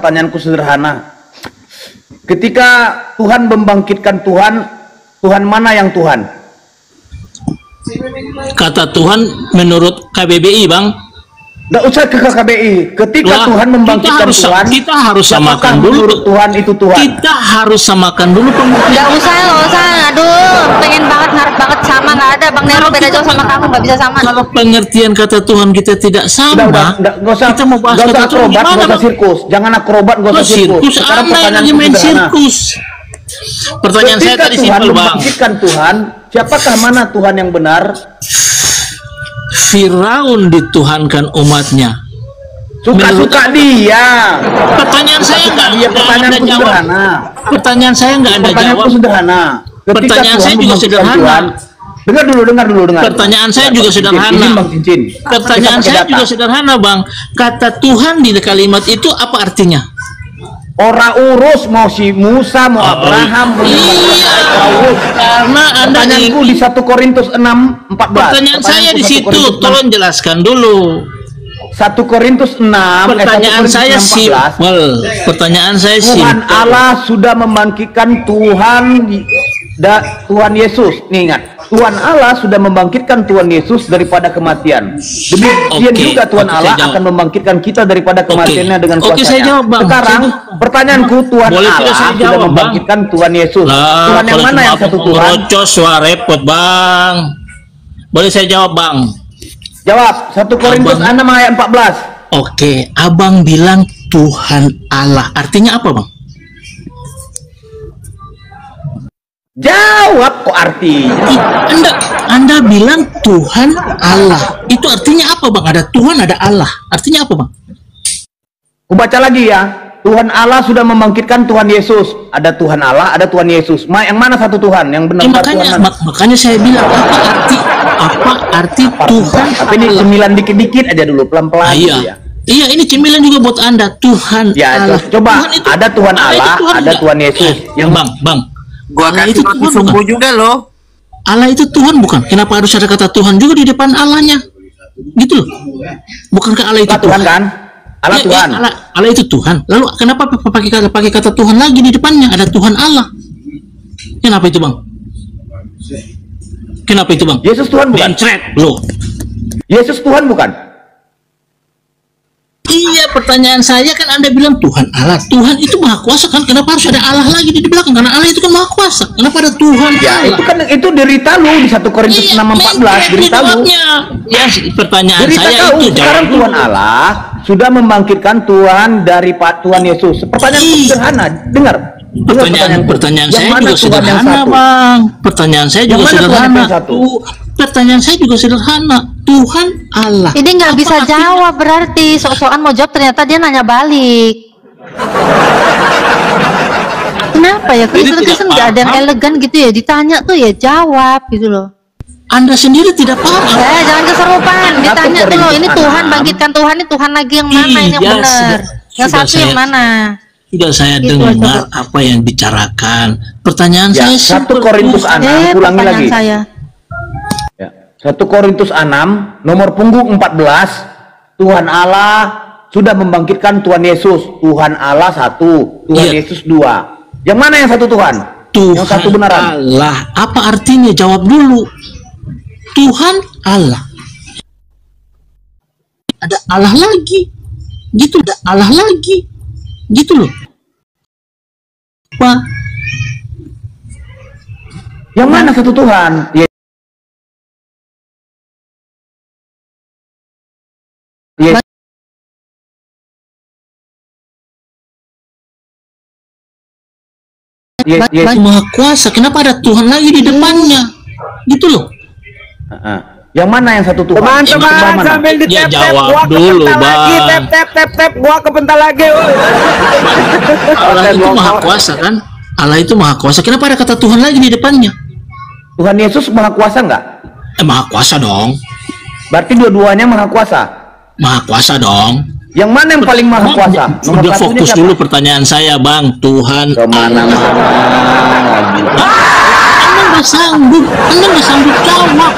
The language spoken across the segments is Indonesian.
pertanyaanku sederhana. Ketika Tuhan membangkitkan Tuhan mana yang Tuhan? Kata Tuhan menurut KBBI, Bang. Nggak usah ke KBBI. Ketika Tuhan membangkitkan Tuhan, kita harus samakan dulu. Tuhan itu Tuhan. Kita harus samakan dulu pengertian. Nggak usah. Aduh, pengen banget, ngarep banget sama. Nggak ada, Bang Nero beda jauh sama kamu, nggak bisa sama. Kalau pengertian kata Tuhan kita tidak sama, nggak usah, kita mau bahas kata Tuhan akrobat, gimana, nggak usah sirkus. Jangan akrobat, nggak usah sirkus. Sekarang pertanyaanku main sirkus. Pertanyaan saya tadi simpel, Bang. Membangkitkan Tuhan, siapakah mana Tuhan yang benar? Firaun dituhankan umatnya. Suka-suka dia. Pertanyaan saya nggak ada jawab. Pertanyaan saya nggak ada jawab. Sederhana. Pertanyaan saya juga sederhana. Dengar dulu. Pertanyaan saya juga sederhana. Pertanyaan saya juga sederhana, Bang. Kata Tuhan di kalimat itu apa artinya? Orang urus mau si Musa, mau Abraham, karena Anda di 1 Korintus 6:14. Pertanyaan saya di situ, tolong jelaskan dulu. 1 Korintus 6. Pertanyaan saya simpel. Pertanyaan saya simpel. Tuhan Allah sudah membangkitkan Tuhan Yesus. Nih ingat, Tuhan Allah sudah membangkitkan Tuhan Yesus daripada kematian. Demikian juga Tuhan Allah akan membangkitkan kita daripada kematiannya dengan kuasanya. Saya jawab, Bang. Sekarang pertanyaanku, Tuhan Allah sudah membangkitkan Tuhan Yesus. Tuhan yang mana yang satu Tuhan? Repot, Bang. Boleh saya jawab, Bang? Jawab. 1 Korintus 6 ayat 14. Oke, Abang bilang Tuhan Allah. Artinya apa, Bang? Jawab kok artinya. Anda bilang Tuhan Allah. Itu artinya apa, Bang? Ada Tuhan, ada Allah. Artinya apa, Bang? Aku baca lagi ya. Tuhan Allah sudah membangkitkan Tuhan Yesus. Ada Tuhan Allah, ada Tuhan Yesus. Yang mana satu Tuhan? Yang benar. Makanya saya bilang apa arti Tuhan? Tapi ini cemilan dikit-dikit aja dulu, pelan-pelan. Iya, ini cemilan juga buat Anda. Tuhan Allah. Coba Tuhan itu, ada Tuhan Allah, ada Tuhan Yesus. Yang Bang. Gua kasih roti sumbu juga loh. Allah itu Tuhan bukan? Kenapa harus ada kata Tuhan juga di depan Allahnya? Gitu loh. Bukankah Allah itu Tuhan kan? Allah Tuhan. Allah itu Tuhan. Lalu kenapa pakai kata Tuhan lagi di depannya? Ada Tuhan Allah. Kenapa itu, Bang? Kenapa itu, Bang? Yesus Tuhan bukan? Loh. Yesus Tuhan bukan? Iya, pertanyaan saya kan Anda bilang Tuhan Allah. Tuhan itu maha kuasa kan? Kenapa harus ada Allah lagi di belakang? Karena Allah itu kan maha kuasa. Kenapa ada Tuhan ya, Allah? Itu derita lu di 1 Korintus 6:14. Derita lu. Ya, pertanyaan derita saya itu sekarang Tuhan Allah sudah membangkitkan Tuhan dari Tuhan Yesus. Pertanyaan sederhana, dengar. Pertanyaan saya juga sederhana, Bang. Pertanyaan saya juga sederhana. Pertanyaan saya juga sederhana. Tuhan Allah. Ini nggak bisa jawab berarti. Sok-sokan mau jawab ternyata dia nanya balik. Kenapa ya? Kristen nggak ada yang elegan gitu ya. Ditanya tuh ya jawab gitu loh. Anda sendiri tidak paham. Jangan keserupan. Ditanya tuh loh. Ini Tuhan bangkitkan Tuhan. Ini Tuhan lagi yang mana? Ini yang benar. Yang satu yang mana? Sudah saya dengar apa yang bicarakan. Pertanyaan saya 1 Korintus 6, ulangi lagi. 1 Korintus 6 nomor punggung 14. Tuhan Allah sudah membangkitkan Tuhan Yesus. Tuhan Allah satu, Tuhan Yesus dua. Yang mana yang satu Tuhan? Yang satu benaran. Allah. Apa artinya? Jawab dulu. Tuhan Allah. Ada Allah lagi. Gitu, ada Allah lagi. Gitu loh. Apa? Yang mana satu Tuhan? Yesus Maha Kuasa. Kenapa ada Tuhan lagi di depannya? Gitu loh. Yang mana yang satu Tuhan? Teman-teman sambil ditep-tep, gua dulu, lagi, tep-tep, gua kepental lagi. Allah itu Maha Kuasa kan? Allah itu Maha Kuasa. Kenapa ada kata Tuhan lagi di depannya? Tuhan Yesus Maha Kuasa nggak? Maha Kuasa dong. Berarti dua-duanya Maha Kuasa. Maha Kuasa dong. Yang mana yang paling Maha Kuasa? Udah fokus dulu pertanyaan saya, Bang. Tuhan kemana-mana. Anda nggak sanggup jawab.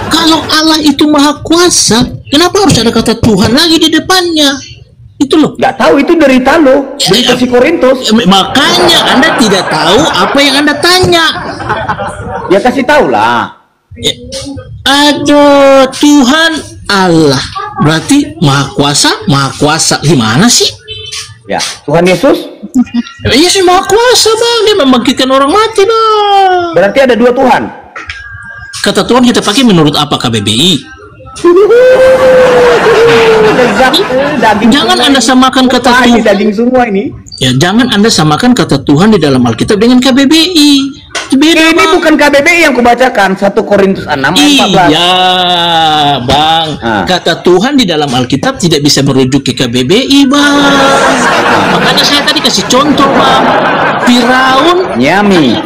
Kalau Allah itu Maha Kuasa, kenapa harus ada kata Tuhan lagi di depannya? Itu loh. Nggak tahu, itu derita lo. Derita si Korintus. Makanya Anda tidak tahu apa yang Anda tanya. Ya kasih tahu lah. Aduh, Tuhan Allah. Berarti Maha Kuasa. Gimana sih? Ya, Tuhan Yesus. Iya sih Maha Kuasa, Bang. Dia membangkitkan orang mati, Bang. Berarti ada dua Tuhan. Kata Tuhan kita pakai menurut apa KBBI? Jangan Anda samakan kata Tuhan. Daging semua ini. Ya, jangan Anda samakan kata Tuhan di dalam Alkitab dengan KBBI. Beda, ini Bang. Bukan KBBI yang kubacakan, 1 Korintus 6 ayat 14. Iya, Bang. Kata Tuhan di dalam Alkitab tidak bisa merujuk ke KBBI, Bang. Makanya saya tadi kasih contoh, Bang. Firaun Nyami.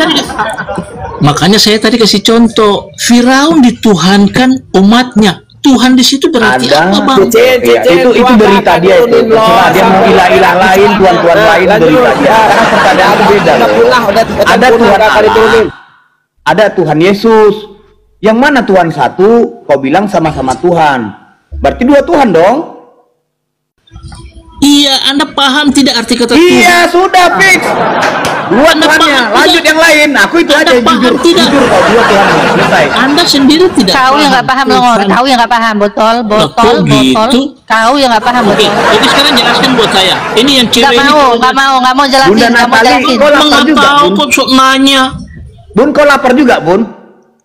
Makanya saya tadi kasih contoh. Firaun dituhankan umatnya. Tuhan di situ berarti apa, Bang? Itu berita dia itu. Terserah dia mau ilah-ilah lain, tuhan-tuhan lain, berita dia. Karena pertanyaan beda. Ada Tuhan Allah, ada Tuhan Yesus. Yang mana Tuhan satu? Kau bilang sama-sama Tuhan. Berarti dua Tuhan dong. Iya, Anda paham tidak arti kata Tuhan? Iya, sudah fix. Dua Tuhannya, lanjut yang lain. Aku itu aja jujur. Jujur kau dua Tuhan. Selesai. Anda sendiri tidak. Kau yang nggak paham Longor. Kau yang nggak paham. Botol. Gitu? Kau yang nggak paham. Oke, jadi sekarang jelaskan buat saya. Ini yang cewek ini. Nggak mau jelasin. Bunda Natali, kau lapar juga, Bun? Bun? Kok sok nanya? Bun, kau lapar juga, Bun?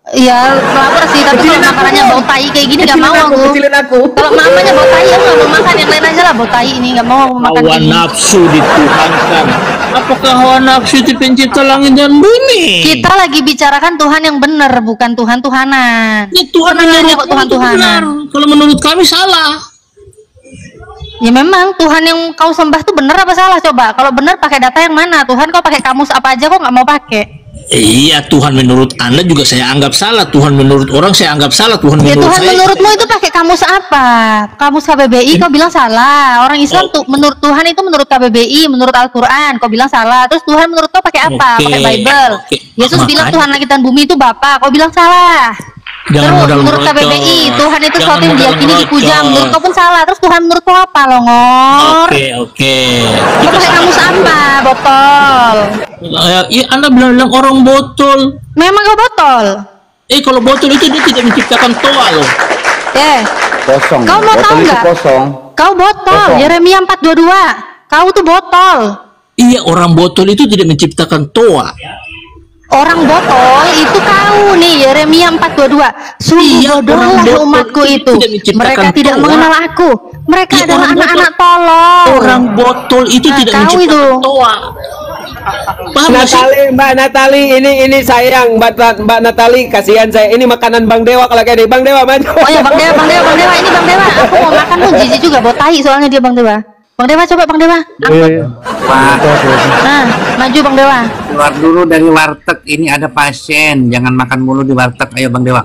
Iya, lapar sih. Tapi kalau makanannya bau tai kayak gini nggak mau aku. Kecilin aku. Kalau mamanya bau tai, aku nggak mau makan yang lain aja lah. Bau tai ini nggak mau makan. Hawa nafsu dituhankan. Apakah hawa nafsu itu pencipta langit dan bumi? Kita lagi bicarakan Tuhan yang benar, bukan Tuhan-Tuhanan. Ini Tuhan Sebenarnya kok Tuhan-Tuhanan. Kalau menurut kami salah. Ya memang Tuhan yang kau sembah tuh benar apa salah? Coba. Kalau benar pakai data yang mana? Tuhan kau pakai kamus apa aja kok nggak mau pakai? Iya, Tuhan menurut Anda juga saya anggap salah. Tuhan menurut orang saya anggap salah. Tuhan Ya menurut Tuhan saya. menurutmu itu pakai kamus apa? Kamus KBBI kau bilang salah. Orang Islam tuh menurut Tuhan itu menurut KBBI, menurut Al-Quran kau bilang salah. Terus Tuhan menurut kau pakai apa? Oke. Pakai Bible. Oke. Yesus Makanya. bilang Tuhan langit dan bumi itu Bapa. Kau bilang salah. Jangan Terus modal menurut merocot. KBBI Tuhan itu Jangan sesuatu yang modal diyakini dipuja. merocot. Menurut kau pun salah. Terus Tuhan menurut kau apa, Longor? Oke. Kau pakai kamus apa? Botol. Iya, Anda bilang orang botol. Memang kau botol. Kalau botol itu dia tidak menciptakan toa loh. Kosong. Kau mau Botol tahu itu nggak? kosong. Kau botol. Kosong. Yeremia 4:22. Kau tuh botol. Iya, orang botol itu tidak menciptakan toa. Orang botol itu kau nih, Yeremia 4:22. Sungguh Iya, orang bodohlah botol umatku itu itu. tidak menciptakan Mereka tidak toa. mengenal aku. Mereka Iya, adalah orang botol. anak-anak tolol. Orang botol itu Nah, tidak kau menciptakan itu. toa. Paham nggak sih? Mbak Natali, ini sayang Mbak Natali, kasihan saya. Ini makanan Bang Dewa kalau kayak ini. Bang Dewa maju. Oh ya Bang Dewa, ini Bang Dewa. Aku mau makan tuh, jijik juga bau tai soalnya dia Bang Dewa. Bang Dewa coba Bang Dewa. Pak, Nah, maju Bang Dewa. keluar dulu dari warteg. Ini ada pasien. Jangan makan mulu di warteg. Ayo Bang Dewa.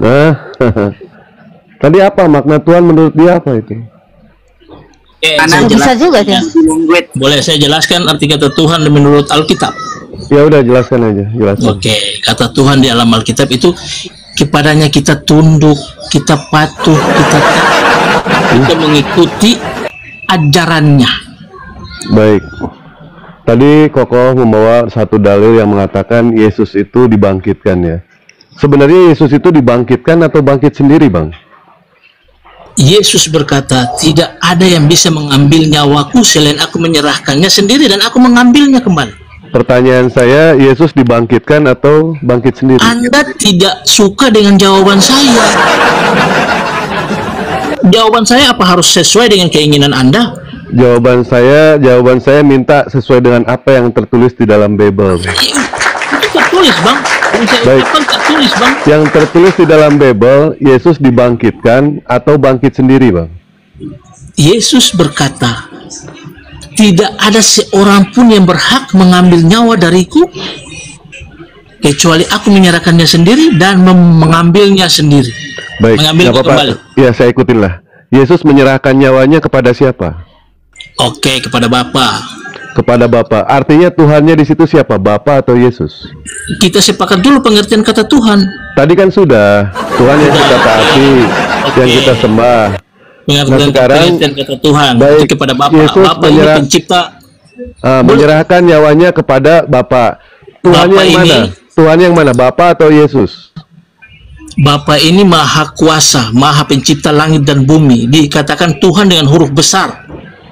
Tadi apa makna Tuhan menurut dia apa itu? Saya Bisa juga sih. Boleh saya jelaskan arti kata Tuhan menurut Alkitab? Ya udah jelaskan aja, jelaskan. Oke, kata Tuhan di dalam Alkitab itu kepadanya kita tunduk, kita patuh, kita mengikuti ajarannya. Baik. Tadi Kokoh membawa satu dalil yang mengatakan Yesus itu dibangkitkan ya. Sebenarnya Yesus itu dibangkitkan atau bangkit sendiri, Bang? Yesus berkata, tidak ada yang bisa mengambil nyawaku selain aku menyerahkannya sendiri dan aku mengambilnya kembali. Pertanyaan saya, Yesus dibangkitkan atau bangkit sendiri? Anda tidak suka dengan jawaban saya. Jawaban saya apa harus sesuai dengan keinginan Anda? Jawaban saya minta sesuai dengan apa yang tertulis di dalam Bible. Itu tertulis, Bang. Yang saya Baik. ucapkan tertulis, Bang. Yang tertulis di dalam Bible, Yesus dibangkitkan atau bangkit sendiri, Bang? Yesus berkata, tidak ada seorang pun yang berhak mengambil nyawa dariku kecuali aku menyerahkannya sendiri dan mengambilnya sendiri. Baik, Mengambilnya nggak apa-apa. kembali. Ya, saya ikutin lah. Yesus menyerahkan nyawanya kepada siapa? Oke, kepada Bapa. Kepada Bapa. Artinya Tuhannya di situ siapa? Bapa atau Yesus? Kita sepakat dulu pengertian kata Tuhan. Tadi kan sudah Tuhan yang kita taati, Oke. yang kita sembah. pengertian kata Tuhan baik, itu kepada Bapa. Yesus Bapa ini pencipta. menyerahkan nyawanya kepada Bapa. Tuhan Bapa yang mana? ini- Tuhan yang mana? Bapa atau Yesus? Bapa ini maha kuasa, maha pencipta langit dan bumi. Dikatakan Tuhan dengan huruf besar.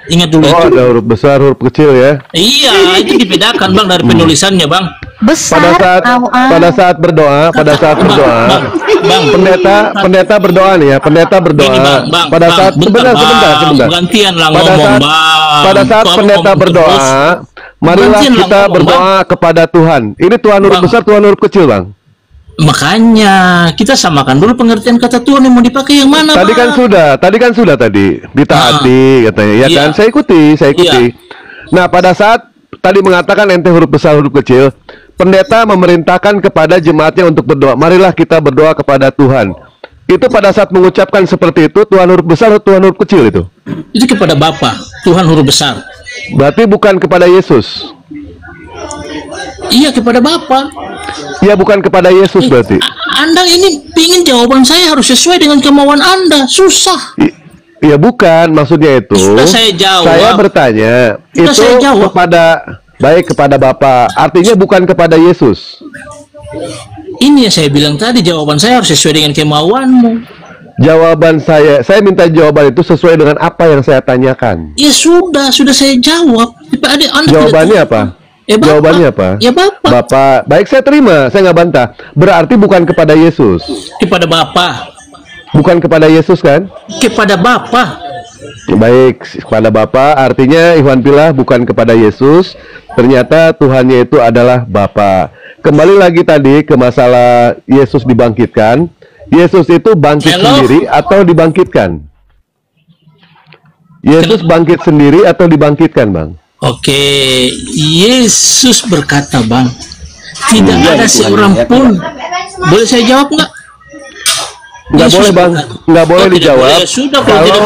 Ingat dulu Oh, itu. ada huruf besar, huruf kecil ya. Iya, itu dibedakan Bang dari penulisannya Bang. Besar. Pada saat berdoa, Bang, pendeta berdoa nih ya, pendeta berdoa. Gini, Bang, pada Bang, saat bentar, sebentar. gantian lah Pada ngomong, saat Bang. pada saat Kalau pendeta ngomong berdoa, terus, marilah gantian lah kita ngomong, berdoa kepada Tuhan. Ini Tuhan huruf Bang. besar, Tuhan huruf kecil, Bang. Makanya kita samakan dulu pengertian kata Tuhan yang mau dipakai yang mana, Tadi kan Bang? sudah ditaati katanya, ya Iya. kan? Saya ikuti. Iya. Nah, pada saat tadi mengatakan ente huruf besar, huruf kecil, pendeta memerintahkan kepada jemaatnya untuk berdoa. Marilah kita berdoa kepada Tuhan. Itu pada saat mengucapkan seperti itu, Tuhan huruf besar atau Tuhan huruf kecil itu? Itu kepada Bapa, Tuhan huruf besar. Berarti bukan kepada Yesus. Iya, kepada Bapa. Ya, bukan kepada Yesus berarti. Anda ini pingin jawaban saya harus sesuai dengan kemauan Anda. Susah. Iya, bukan, maksudnya itu. Sudah saya jawab. Saya bertanya, Sudah itu saya jawab. kepada Bapa. Artinya bukan kepada Yesus. Ini yang saya bilang tadi, jawaban saya harus sesuai dengan kemauanmu. Jawaban saya minta jawaban itu sesuai dengan apa yang saya tanyakan. Ya sudah saya jawab. Anda Jawabannya tidak tahu. apa? Bapak. Jawabannya apa? Ya Bapak. Bapak. Baik, saya terima, saya nggak bantah. Berarti bukan kepada Yesus. Kepada Bapa. Bukan kepada Yesus kan? Kepada Bapa. Baik, kepada Bapa artinya Ikhwan Pilah bukan kepada Yesus. Ternyata Tuhannya itu adalah Bapa. Kembali lagi tadi ke masalah Yesus dibangkitkan. Yesus itu bangkit Hello? sendiri atau dibangkitkan? Yesus bangkit sendiri atau dibangkitkan, Bang? Oke, Yesus berkata, Bang, tidak Iya, ada Tuhan, seorang ya, pun. Boleh saya jawab nggak? Nggak Yesus boleh, Bang. berkata. Nggak boleh Oh, tidak dijawab. boleh. Sudah, kalau tidak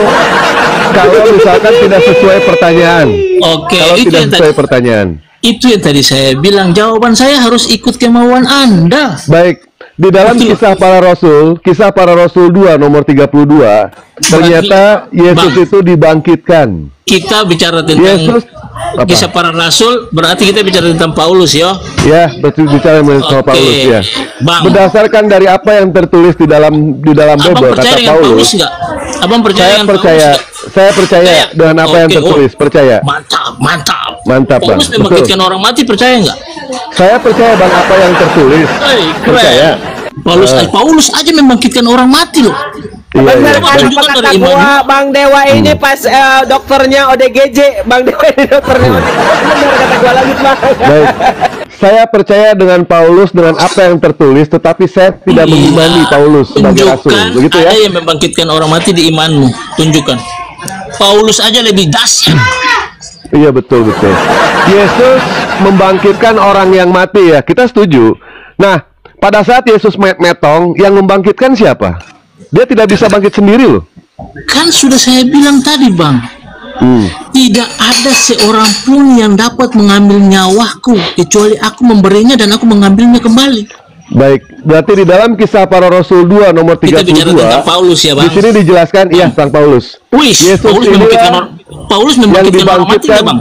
Kalau misalkan tidak sesuai pertanyaan. Oke, Kalau itu tidak yang sesuai tadi. pertanyaan. Itu yang tadi saya bilang, jawaban saya harus ikut kemauan Anda. Baik, di dalam Betul. kisah para rasul 2 nomor 32, ternyata Yesus Bang. itu dibangkitkan. Kita bicara tentang Yesus apa? kisah para rasul, berarti kita bicara tentang Paulus, ya. Ya, betul, bicara mengenai soal Oke. Paulus ya. Bang. Berdasarkan dari apa yang tertulis di dalam Abang Bible percaya kata dengan Paulus Paulus, nggak? Abang percaya saya dengan percaya, Paulus nggak? saya percaya dengan apa yang Oke, tertulis, percaya. Mantap. Mantap, Bang. Paulus membangkitkan orang mati, percaya nggak? Saya percaya Bang apa yang tertulis. Hei, keren. Percaya. Paulus aja membangkitkan orang mati loh. Iya, Bener iya. kan Baik. apa kata Dari iman. gua, Bang Dewa ini pas dokternya ODGJ, Bang Dewa ini dokternya ODGJ. Bener kata gua lanjut, Bang. Baik. Saya percaya dengan Paulus dengan apa yang tertulis, tetapi saya tidak Iya. mengimani Paulus sebagai rasul. Tunjukkan Begitu ya? ada yang membangkitkan orang mati di imanmu. Tunjukkan. Paulus aja lebih dahsyat. Iya, betul. Yesus membangkitkan orang yang mati ya. Kita setuju. Nah, pada saat Yesus metong, yang membangkitkan siapa? Dia tidak bisa bangkit sendiri loh. Kan sudah saya bilang tadi, Bang. Tidak ada seorang pun yang dapat mengambil nyawaku kecuali aku memberinya dan aku mengambilnya kembali. Baik, berarti di dalam kisah para rasul 2 nomor Kita bicara 32, tentang Paulus ya, Bang. di sini dijelaskan, iya, Sang Paulus. Wih, Yesus Paulus membangkitkan inilah Paulus membangkitkan orang mati nggak, Bang?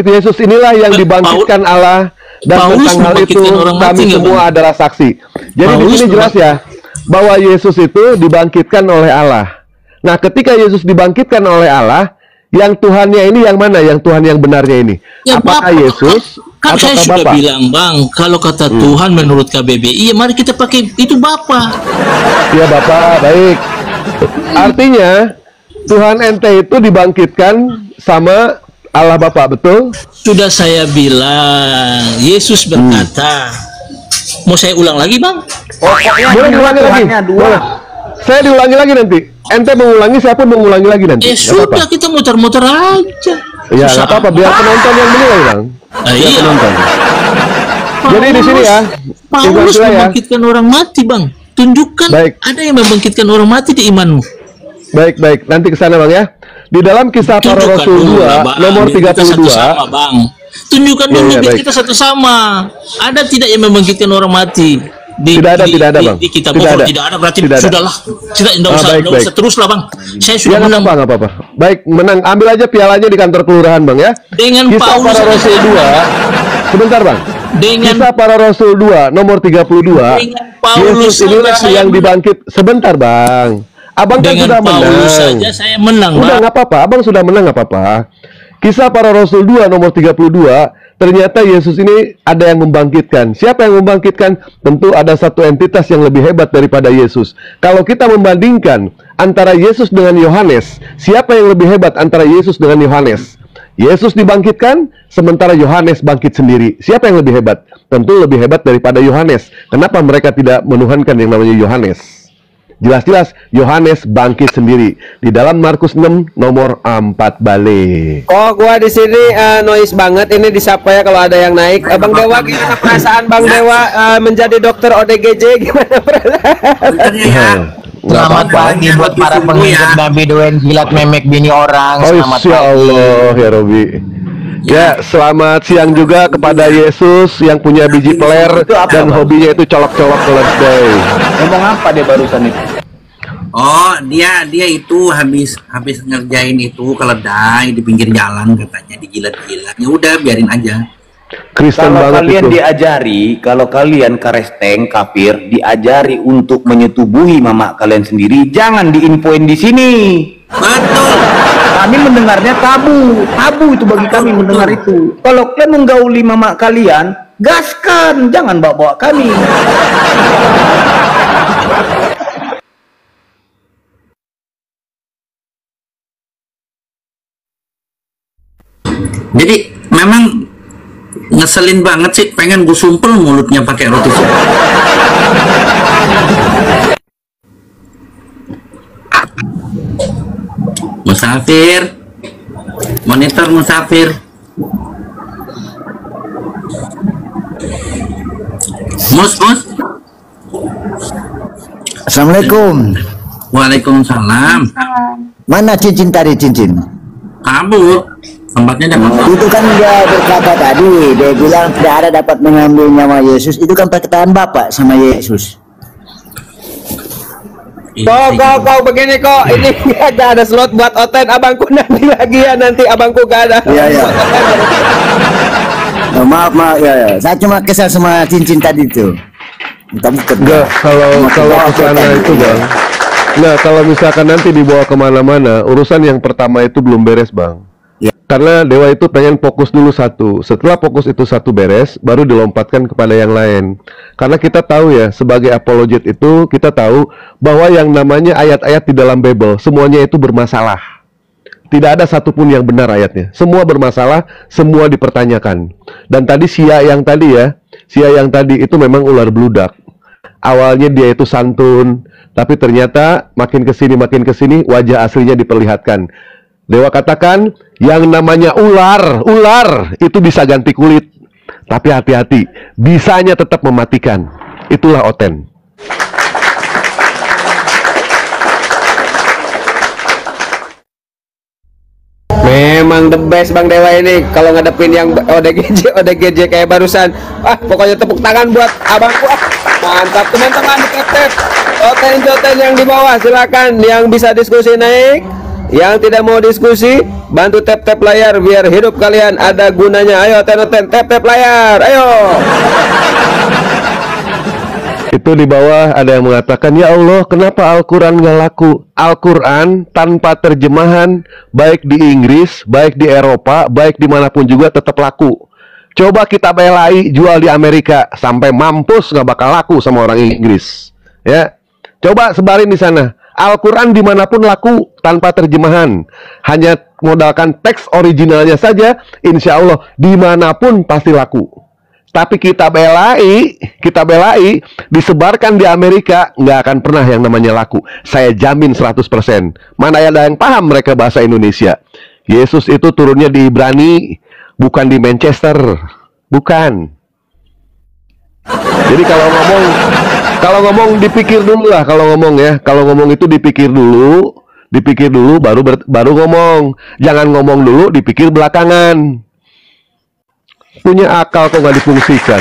Yesus inilah yang dibangkitkan Allah, dan Paulus tentang hal itu membangkitkan orang mati kami nggak, semua Bang? adalah saksi. Jadi di Paulus sini jelas ya bahwa Yesus itu dibangkitkan oleh Allah. Nah, ketika Yesus dibangkitkan oleh Allah, yang Tuhannya ini yang mana? Yang Tuhan yang benarnya ini? Ya, Apakah Bapak, Yesus kan atau saya sudah Bapak? bilang, Bang, kalau kata Tuhan menurut KBBI, ya mari kita pakai itu Bapak. Ya Bapak, baik. Artinya Tuhan ente itu dibangkitkan sama Allah Bapa, betul? Sudah saya bilang, Yesus berkata, mau saya ulang lagi, Bang? Pokoknya Boleh diulangi lagi? Tuhannya dua. Boleh. Saya diulangi lagi nanti. Ente mengulangi, saya pun mengulangi lagi nanti. Nggak Sudah, apa-apa. kita muter-muter aja. Ya, Susah. nggak apa-apa. Biar penonton yang menilai, Bang. Ah, Biar iya. penonton. Jadi di sini ya, Paulus Ibu Angela ya. membangkitkan orang mati, Bang. Tunjukkan Baik. ada yang membangkitkan orang mati di imanmu. Baik. Nanti ke sana, Bang ya. Di dalam kisah para Tunjukkan rasul dulu 2 lah, Bang. nomor Biar kita satu 32. sama, Bang. Tunjukkan Iya, dulu iya, biar baik. kita satu sama. Ada tidak yang membangkitkan orang mati? Tidak ada, Bang. Di kitab Tidak Muhammad ada. tidak ada, berarti Tidak ada. sudahlah. Tidak usah teruslah, Bang. Saya Ya sudah nggak menang. apa-apa, nggak apa-apa. Baik, menang. Ambil aja pialanya di kantor kelurahan, Bang ya. Dengan Kisah Paulus para saja Rasul saya 2. menang. Sebentar, Bang. Dengan Kisah para Rasul 2 nomor 32. Dengan Paulus Yesus inilah saja saya yang menang. dibangkit. Sebentar, Bang. Abang kan Dengan sudah Paulus menang. saja saya menang, Udah Bang. nggak apa-apa, Abang sudah menang nggak apa-apa. Kisah para Rasul 2 nomor 32, ternyata Yesus ini ada yang membangkitkan. Siapa yang membangkitkan? Tentu ada satu entitas yang lebih hebat daripada Yesus. Kalau kita membandingkan antara Yesus dengan Yohanes, siapa yang lebih hebat antara Yesus dengan Yohanes? Yesus dibangkitkan, sementara Yohanes bangkit sendiri. Siapa yang lebih hebat? Tentu lebih hebat daripada Yohanes. Kenapa mereka tidak menuhankan yang namanya Yohanes? Jelas-jelas Yohanes bangkit sendiri di dalam Markus 6 nomor 4 balik. Oh, gua di sini noise banget ini disapa ya kalau ada yang naik. Bang Dewa, gimana perasaan Bang Dewa menjadi dokter ODGJ? Gimana perasaan? Selamat pagi buat para pengikut Nabi Doen jilat memek bini orang. Oh, Selamat insya pagi. Allah ya Robi. Ya, selamat siang juga kepada Yesus yang punya biji peler Itu apa, dan Bang? hobinya itu colok-colok keledai. Ngomong apa dia barusan itu? Oh, dia itu habis ngerjain itu keledai di pinggir jalan katanya, dijilat-jilat. Ya udah, biarin aja. Kristen Kalau banget kalian itu. diajari, kalau kalian karesteng kafir, diajari untuk menyetubuhi mama kalian sendiri, jangan diinfoin di sini. Betul. Kami mendengarnya tabu itu bagi kami mendengar itu. Kalau kalian menggauli mama kalian, gaskan, jangan bawa-bawa kami. Jadi memang ngeselin banget sih, pengen gue sumpel mulutnya pakai roti sumpel. Musafir, monitor musafir. Mus. Assalamualaikum. Waalaikumsalam. Mana cincin tadi cincin? Kabur, tempatnya dapat. Itu kan dia berkata tadi, dia bilang tidak ada dapat mengambil nyawa Yesus. Itu kan perkataan Bapak sama Yesus. Kok begini kok ini nggak ada slot buat oten abangku nanti lagi ya, nanti abangku gak ada. Iya. Oh, maaf ya. Saya cuma kesal sama cincin tadi itu. Enggak, kalau kesana itu Bang. Nah, kalau misalkan nanti dibawa kemana-mana, urusan yang pertama itu belum beres Bang. Ya. Karena Dewa itu pengen fokus dulu satu. Setelah fokus itu satu beres, baru dilompatkan kepada yang lain. Karena kita tahu ya, sebagai apologet itu, kita tahu bahwa yang namanya ayat-ayat di dalam Bible, semuanya itu bermasalah. Tidak ada satupun yang benar ayatnya. Semua bermasalah, semua dipertanyakan. Dan tadi Sia yang tadi itu memang ular beludak. Awalnya dia itu santun, tapi ternyata makin kesini wajah aslinya diperlihatkan. Dewa katakan, yang namanya ular itu bisa ganti kulit. Tapi hati-hati, bisanya tetap mematikan. Itulah Oten. Memang the best Bang Dewa ini kalau ngadepin yang ODGJ kayak barusan. Pokoknya tepuk tangan buat abangku. Mantap teman-teman, tep-tep. Oten yang di bawah silakan, yang bisa diskusi naik. Yang tidak mau diskusi, bantu tap-tap layar biar hidup kalian ada gunanya. Ayo Oten, tap-tap layar. Ayo. Itu di bawah ada yang mengatakan, ya Allah, kenapa Al-Quran nggak laku? Al-Quran tanpa terjemahan, baik di Inggris, baik di Eropa, baik dimanapun juga tetap laku. Coba kita belai jual di Amerika, sampai mampus nggak bakal laku sama orang Inggris. Ya, coba sebarin di sana. Al-Quran dimanapun laku tanpa terjemahan. Hanya modalkan teks originalnya saja, insya Allah dimanapun pasti laku. Tapi kita belai, disebarkan di Amerika, nggak akan pernah yang namanya laku. Saya jamin 100%. Mana ada yang paham mereka bahasa Indonesia? Yesus itu turunnya di Ibrani, bukan di Manchester. Bukan. Jadi kalau ngomong dipikir dulu lah. Kalau ngomong itu dipikir dulu baru ngomong. Jangan ngomong dulu, dipikir belakangan. Punya akal kok nggak difungsikan.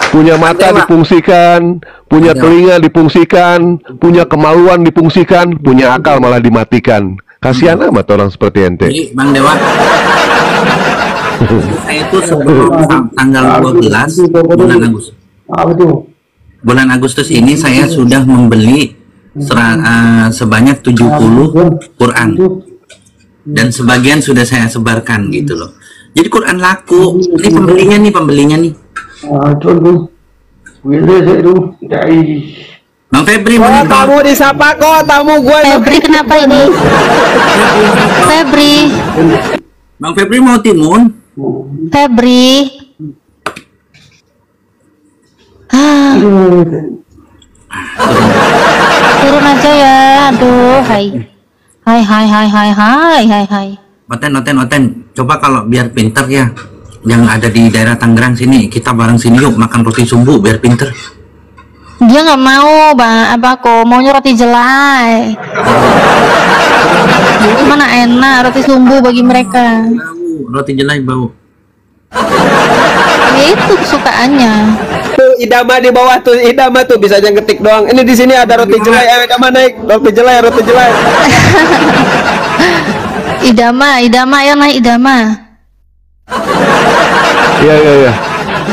punya mata difungsikan, punya telinga difungsikan, punya kemaluan difungsikan, punya akal malah dimatikan. Kasihan amat orang seperti ente. Jadi, Bang Dewa, saya itu sebelum tanggal 12 bulan Agustus. Bulan Agustus ini saya sudah membeli sebanyak 70 Quran. Dan sebagian sudah saya sebarkan gitu loh. Jadi Quran laku. Ini pembelinya nih. Bang Febri, tamu disapa kok, tamu gue. Febri kenapa ini? Febri. Bang Febri mau timun? Febri. Turun aja ya. Aduh, hai. Hai. Oten. Coba kalau biar pinter ya. Yang ada di daerah Tangerang sini, kita bareng sini yuk makan roti sumbu biar pinter. Dia nggak mau, Bang. Apa kok maunya roti jelai? Mana enak roti sumbu bagi mereka. Roti jelai bau. Ya, itu kesukaannya. Tuh Idama di bawah tuh, Idama tuh bisa aja ngetik doang. Ini di sini ada roti jelai, Idama naik. Roti jelai. Idama ya naik Idama. Iya.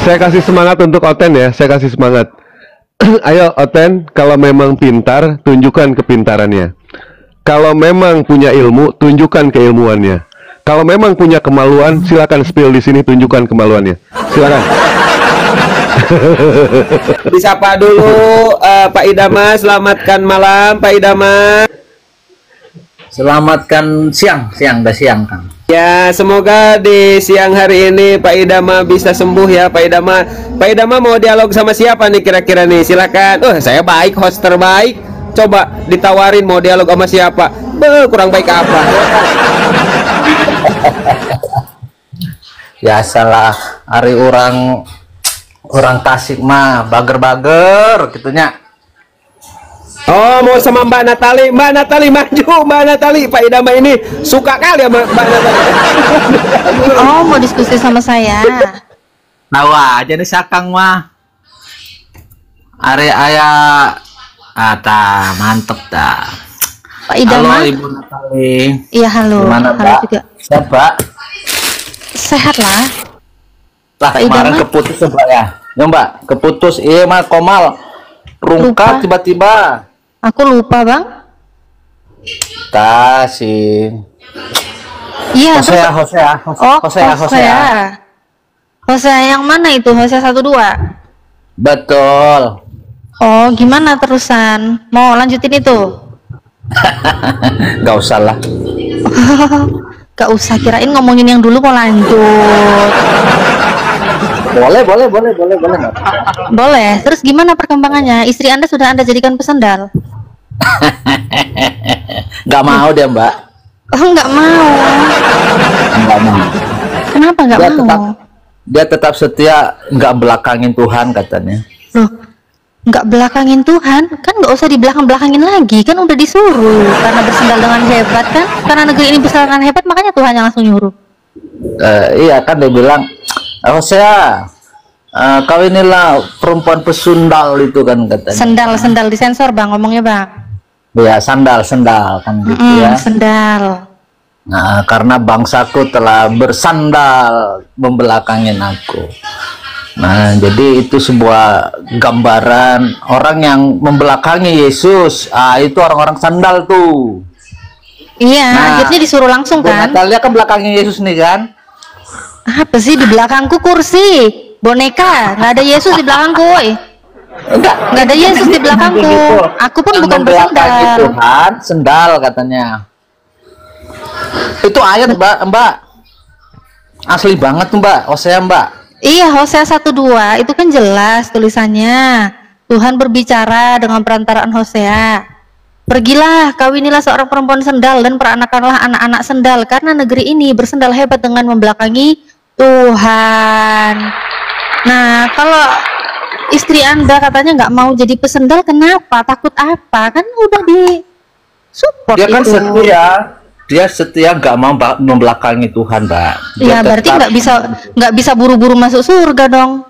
Saya kasih semangat untuk Oten ya. Saya kasih semangat. Ayo Oten, kalau memang pintar, tunjukkan kepintarannya. Kalau memang punya ilmu, tunjukkan keilmuannya. Kalau memang punya kemaluan, silakan spill di sini, tunjukkan kemaluannya. Silakan. Disapa dulu Pak Idama, selamatkan malam Pak Idama. Selamatkan siang Kang. Ya, semoga di siang hari ini Pak Idama bisa sembuh ya Pak Idama. Pak Idama mau dialog sama siapa nih kira-kira nih? Silakan. Saya baik, host terbaik. Coba ditawarin mau dialog sama siapa? Kurang baik apa? Ya salah hari orang Tasik mah bager-bager gitunya. Oh, mau sama Mbak Natali maju, Mbak Natali. Pak Idama ini suka kali sama Mbak Natali. Oh, mau diskusi sama saya. Tahu aja nih Sakang mah. Are ayah mantep dah. Pak Idama. Halo Ibu Natali. Iya, halo. Gimana, halo Mbak? juga. Sehat, Pak? Sehat lah. Lah Pak kemarin Idama? keputus ya, Mbak ya. Ya, Mbak, keputus mah komal. Rungkat tiba-tiba. Aku lupa, Bang. Kasih. Iya, Hosea. Hosea yang mana itu? Hosea 1-2. Betul. Oh, gimana terusan? Mau lanjutin itu? Gak usah lah. Gak usah, kirain ngomongin yang dulu mau lanjut. Boleh. Boleh. Terus gimana perkembangannya? Istri Anda sudah Anda jadikan pesendal? Gak mau dia, Mbak. Oh, nggak mau. Gak mau. Kenapa nggak mau? Dia tetap setia, nggak belakangin Tuhan katanya. Loh, nggak belakangin Tuhan? Kan nggak usah dibelakang-belakangin lagi. Kan udah disuruh. Karena bersendal dengan hebat kan? Karena negeri ini bersendal dengan hebat, makanya Tuhan yang langsung nyuruh. Iya kan dia bilang, Hosea, kau inilah perempuan pesundal itu kan katanya. Sendal disensor Bang, ngomongnya Bang. Ya sandal kan gitu ya. Sendal. Nah, karena bangsaku telah bersandal membelakangin aku. Nah, jadi itu sebuah gambaran orang yang membelakangi Yesus. Itu orang-orang sandal tuh. Iya, Nah, akhirnya disuruh langsung kan? Natalia kan belakangnya Yesus nih kan? Apa sih di belakangku kursi? Boneka, nggak ada Yesus di belakangku, woy. Nggak ada Yesus di belakangku. Aku pun bukan bersandal. Tuhan, sendal katanya. Itu ayat Mbak. Asli banget tuh Mbak, Hosea Mbak. Iya, Hosea 1-2 itu kan jelas tulisannya. Tuhan berbicara dengan perantaraan Hosea. Pergilah, kawinilah seorang perempuan sendal dan peranakanlah anak-anak sendal, karena negeri ini bersendal hebat dengan membelakangi Tuhan. Nah, kalau istri Anda katanya nggak mau jadi pesendal, kenapa? Takut apa? Kan udah di support Dia kan itu. setia. dia setia, nggak mau membelakangi Tuhan, Mbak. Dia Ya berarti tetap, nggak bisa buru-buru masuk surga dong.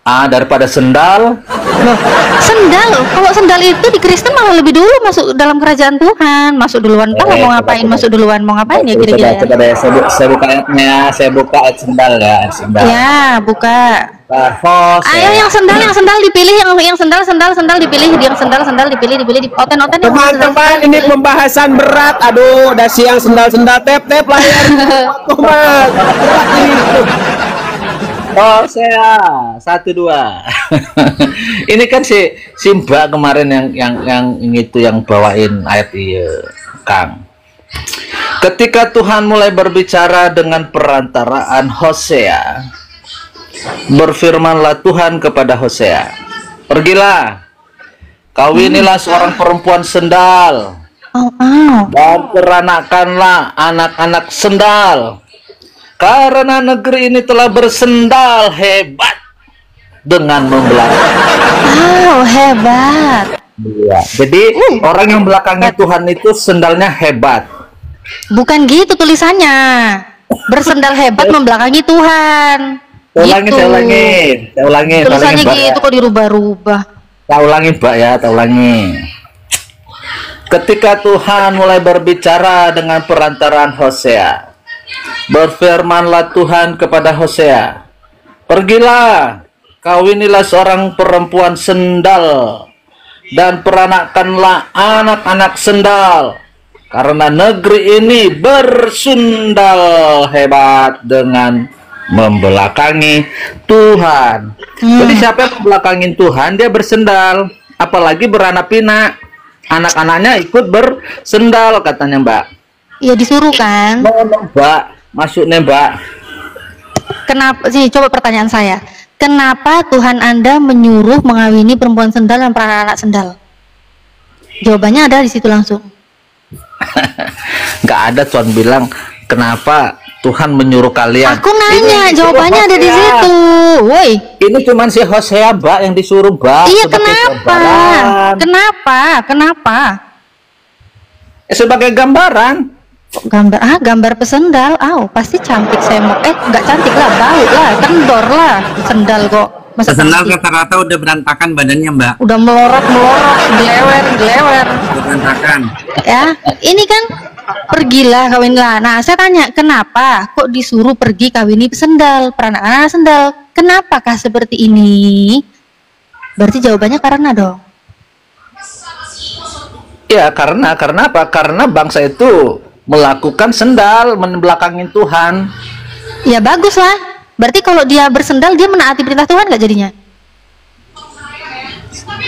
daripada sendal. Loh, sendal, kalau sendal itu di Kristen malah lebih dulu masuk dalam kerajaan Tuhan. Masuk duluan, Pak, mau ngapain? Masuk duluan, mau ngapain ya kira-kira? Coba deh, saya buka ayatnya, saya buka ayat sendal ya, ayat sendal. Ya, buka. Hosea. Ayo yang sendal dipilih, yang sendal dipilih, yang sendal dipilih, oten-oten. Teman-teman, ini pembahasan berat. Aduh, udah siang sendal-sendal tep layar. Mas. Berat ini. Hosea 1-2. Ini kan si Mbak kemarin yang itu yang bawain ayat iya, Kang. Ketika Tuhan mulai berbicara dengan perantaraan Hosea, berfirmanlah Tuhan kepada Hosea, pergilah, kawinilah seorang perempuan sendal, dan peranakanlah anak-anak sendal, karena negeri ini telah bersendal hebat dengan membelakangi. Hebat. Iya. Jadi orang yang belakangi Tuhan itu sendalnya hebat. Bukan gitu tulisannya. Bersendal hebat membelakangi Tuhan. Saya ulangi. Tulisannya Mbak, gitu ya. kok dirubah-rubah. Saya ulangi, Mbak ya, saya ulangi. Ketika Tuhan mulai berbicara dengan perantaraan Hosea, berfirmanlah Tuhan kepada Hosea, pergilah, kawinilah seorang perempuan sendal, dan peranakanlah anak-anak sendal, karena negeri ini bersendal hebat dengan membelakangi Tuhan. Jadi siapa yang membelakangi Tuhan, dia bersendal, apalagi beranak pinak. Anak-anaknya ikut bersendal, katanya Mbak. Iya disuruh kan? Mbak, masuknya Mbak. Kenapa sih? Coba pertanyaan saya. Kenapa Tuhan Anda menyuruh mengawini perempuan sendal dan anak sendal? Jawabannya ada di situ langsung. Nggak ada, Tuhan bilang kenapa Tuhan menyuruh kalian. Aku nanya, jawabannya ada di situ. Woi. Ini cuman si Hosea, Mbak, yang disuruh, Mbak. Iya, kenapa? Kenapa? Sebagai gambaran. Gambar pesendal. Pasti cantik saya mau. Nggak cantik lah, bau lah, kendor lah, sendal kok. Masa Sendal rata-rata udah berantakan badannya, Mbak. Udah melorot, gelewer. Udah berantakan. Ya, ini kan pergilah kawinlah. Nah, saya tanya, kenapa kok disuruh pergi kawini sendal, peranakan sendal? Kenapakah seperti ini? Berarti jawabannya karena dong. Ya, karena apa? Karena bangsa itu melakukan sendal, membelakangi Tuhan. Ya bagus lah. Berarti kalau dia bersendal, dia menaati perintah Tuhan nggak jadinya?